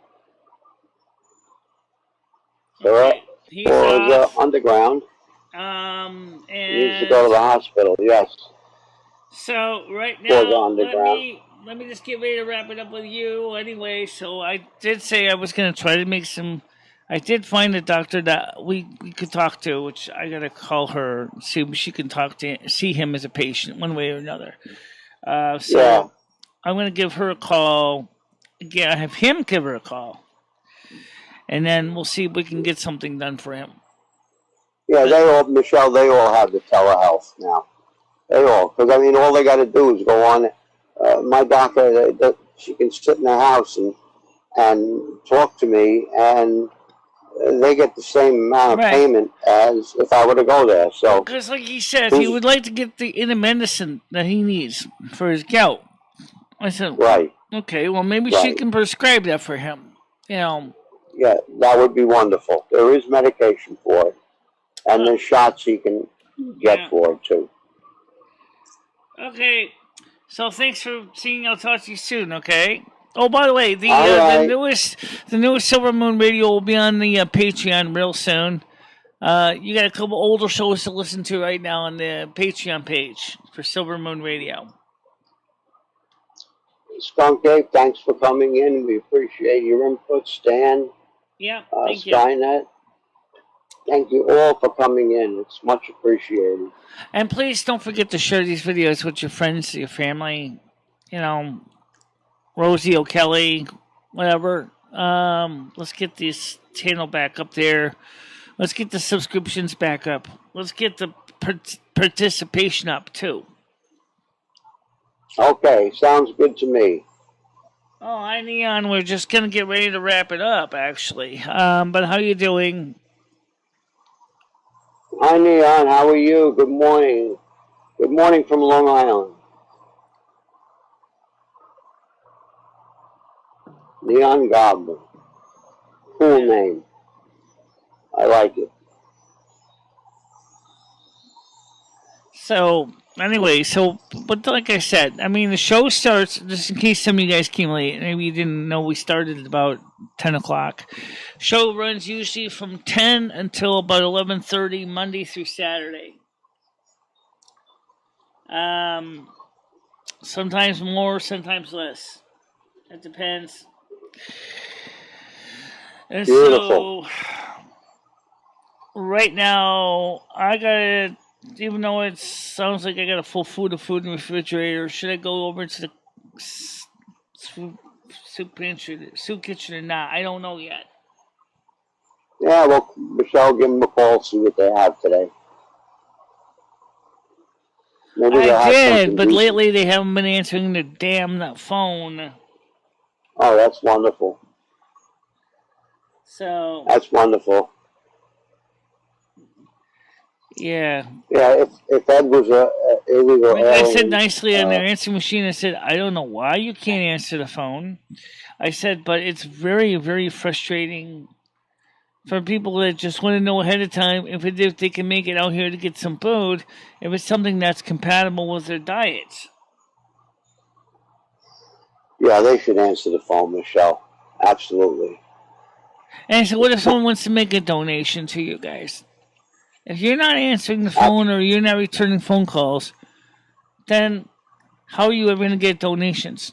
A: Okay. He's
B: Forza
A: off.
B: Underground. He needs to go to
A: And
B: the hospital, yes.
A: so right
B: Forza
A: now,
B: Underground.
A: let me just get ready to wrap it up with you. Anyway, so I did say I was gonna try to make some. I did find a doctor that we could talk to, which I gotta call her, see if she can see him as a patient one way or another. So
B: Yeah.
A: I'm gonna give her a call. Yeah, have him give her a call, and then we'll see if we can get something done for him.
B: Yeah, Michelle, they all have the telehealth now. They all, because I mean, all they got to do is go on. My doctor, she can sit in the house and talk to me, and they get the same amount of
A: Right.
B: payment as if I were to go there. So,
A: Because, like he said, he would like to get the medicine that he needs for his gout. I said,
B: right.
A: Okay, well, maybe she can prescribe that for him. You know.
B: Yeah, that would be wonderful. There is medication for it, and there's shots he can get for it too.
A: Okay, so thanks for seeing. I'll talk to you soon. Okay. Oh, by the way, the newest Silvermoon radio will be on the Patreon real soon. You got a couple older shows to listen to right now on the Patreon page for Silvermoon Radio.
B: Skunk Ape, thanks for coming in. We appreciate your input, Stan.
A: Yeah, thank you.
B: Skynet. Thank you all for coming in. It's much appreciated.
A: And please don't forget to share these videos with your friends, your family, you know, Rosie O'Kelly, whatever. Let's get this channel back up there. Let's get the subscriptions back up. Let's get the participation up too.
B: Okay, sounds good to me.
A: Oh, hi Neon. We're just gonna get ready to wrap it up, actually. But how you doing?
B: Hi Neon, how are you? Good morning. Good morning from Long Island. Neon Goblin. Cool name. I like it.
A: So, anyway, but like I said, I mean, the show starts, just in case some of you guys came late, maybe you didn't know we started at about 10 o'clock. Show runs usually from 10 until about 11:30, Monday through Saturday. Sometimes more, sometimes less. It depends. And
B: Beautiful.
A: so, right now, I got, even though it sounds like I got a full food in the refrigerator, should I go over to the soup kitchen or not? I don't know yet.
B: Yeah, well, Michelle, give them a call, see what they have today. Maybe
A: I did, but lately they haven't been answering the damn phone.
B: Oh, that's wonderful.
A: So
B: that's wonderful.
A: Yeah.
B: Yeah, if that was a illegal
A: I said nicely on their answering machine, I said, I don't know why you can't answer the phone. I said, but it's very, very frustrating for people that just want to know ahead of time if they can make it out here to get some food, if it's something that's compatible with their diets.
B: Yeah, they should answer the phone, Michelle. Absolutely.
A: And so what if someone wants to make a donation to you guys? If you're not answering the phone or you're not returning phone calls, then how are you ever going to get donations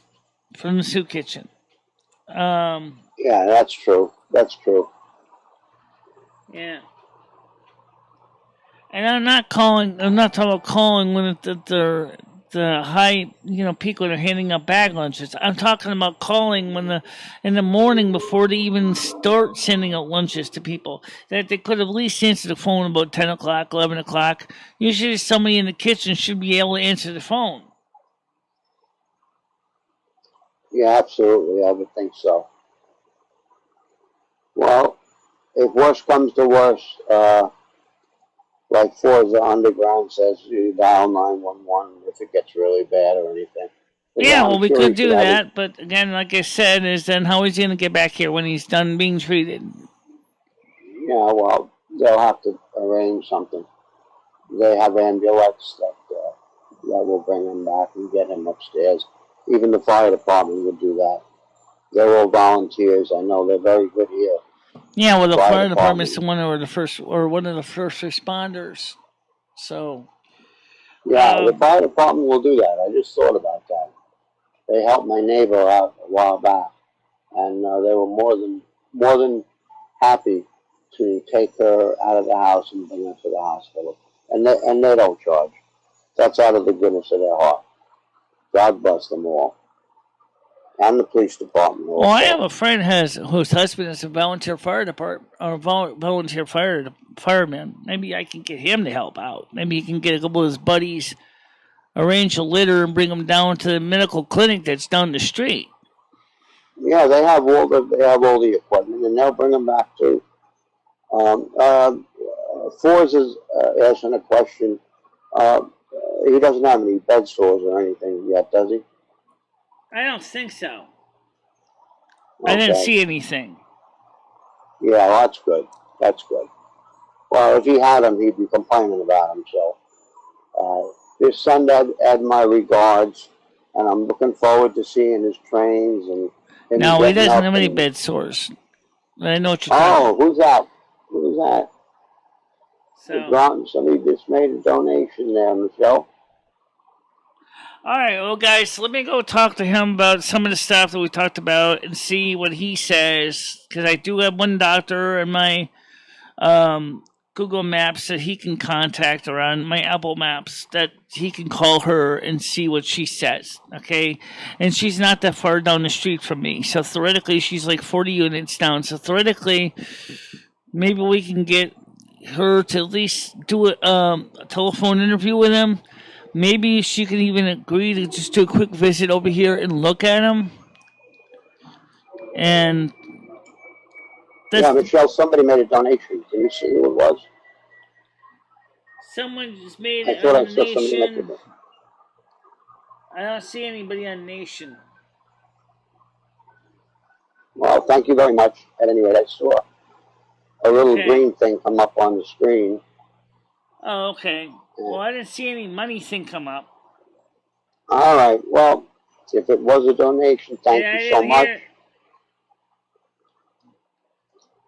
A: from the soup kitchen?
B: Yeah, that's true. That's true.
A: Yeah. And I'm not talking about calling when the high, peak when they're handing out bag lunches. I'm talking about calling in the morning before they even start sending out lunches to people. That they could at least answer the phone about 10 o'clock, 11 o'clock. Usually somebody in the kitchen should be able to answer the phone.
B: Yeah, absolutely. I would think so. Well, if worse comes to worse, like Forza Underground says, you dial 911 if it gets really bad or anything.
A: Yeah, well, we could do that, but again, like I said, is then how is he going to get back here when he's done being treated?
B: Yeah, well, they'll have to arrange something. They have ambulance that will bring him back and get him upstairs. Even the fire department would do that. They're all volunteers. I know they're very good here.
A: Yeah, well, the
B: Fire
A: fire department's the
B: department.
A: one or the first or one of the first responders. So,
B: Yeah, the fire department will do that. I just thought about that. They helped my neighbor out a while back, and they were more than happy to take her out of the house and bring her to the hospital. And they don't charge. That's out of the goodness of their heart. God bless them all, and the police department
A: well, I have
B: also.
A: a friend whose husband is a volunteer fire department or volunteer fireman. Maybe I can get him to help out. Maybe he can get a couple of his buddies, arrange a litter, and bring them down to the medical clinic that's down the street.
B: Yeah, they have all the equipment, and they'll bring them back too. Fours is asking a question. Uh, he doesn't have any bed sores or anything yet, does he?
A: I don't think so. I didn't
B: Okay.
A: see anything.
B: Yeah, well, that's good. That's good. Well, if he had them, he'd be complaining about them. So, just send Ed my regards, and I'm looking forward to seeing his trains and him
A: No, he
B: getting
A: doesn't
B: up.
A: have any
B: And,
A: bed sores. I know what you're talking about.
B: who's that? Who's that?
A: So,
B: Somebody just made a donation there, Michelle.
A: all right, well, guys, let me go talk to him about some of the stuff that we talked about and see what he says. Because I do have one doctor in my Google Maps that he can contact, or on my Apple Maps that he can call her and see what she says. Okay, and she's not that far down the street from me, so theoretically she's like 40 units down. So theoretically, maybe we can get her to at least do a telephone interview with him. Maybe she can even agree to just do a quick visit over here and look at him. And
B: Yeah,
A: that's
B: Michelle, somebody made a donation. Can you see who it was?
A: someone just made
B: I
A: it
B: thought
A: on
B: I
A: the
B: saw somebody make
A: nation.
B: it.
A: I don't see anybody on nation.
B: Well, thank you very much. At any rate, I saw a little
A: Okay.
B: green thing come up on the screen.
A: Oh, okay. Well, I didn't see any money thing come up.
B: All right. Well, if it was a donation, thank
A: And I
B: you so
A: didn't
B: much.
A: hear.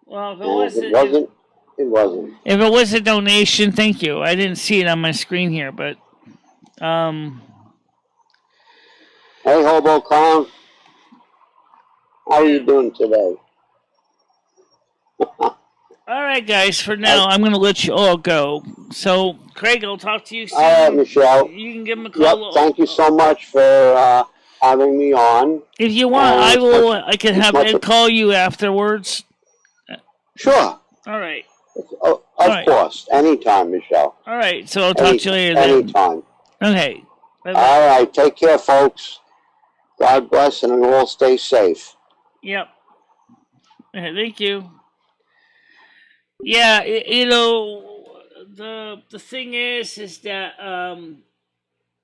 A: Well, if it
B: And
A: was
B: if it wasn't, it wasn't.
A: if it was a donation, thank you. I didn't see it on my screen here, but
B: Hey, Hobo Clown, how are you doing today?
A: all right, guys. For now, I'm going to let you all go. So, Craig, I'll talk to you soon.
B: All right, Michelle.
A: You can give him a
B: Yep.
A: call.
B: Thank you so much for having me on.
A: If you want,
B: And
A: I
B: it's
A: will.
B: much-
A: I can
B: it's
A: have
B: much-
A: Ed call you afterwards.
B: Sure.
A: All right.
B: Of
A: right.
B: course. Anytime, Michelle.
A: All right. So I'll talk to you later then.
B: Anytime.
A: Okay. Bye-bye.
B: All right. Take care, folks. God bless, and all stay safe.
A: Yep. Okay, thank you. Yeah, you know, the thing is that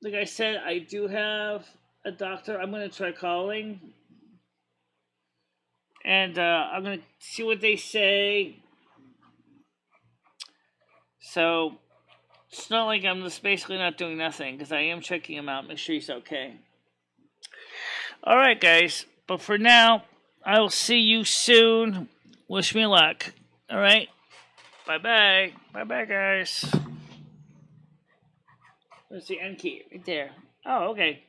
A: like I said, I do have a doctor. I'm gonna try calling, and I'm gonna see what they say. So it's not like I'm just basically not doing nothing, because I am checking him out, make sure he's okay. All right, guys. But for now, I will see you soon. Wish me luck. All right. Bye-bye. Bye-bye, guys. Where's the end key? Right there. Oh, okay.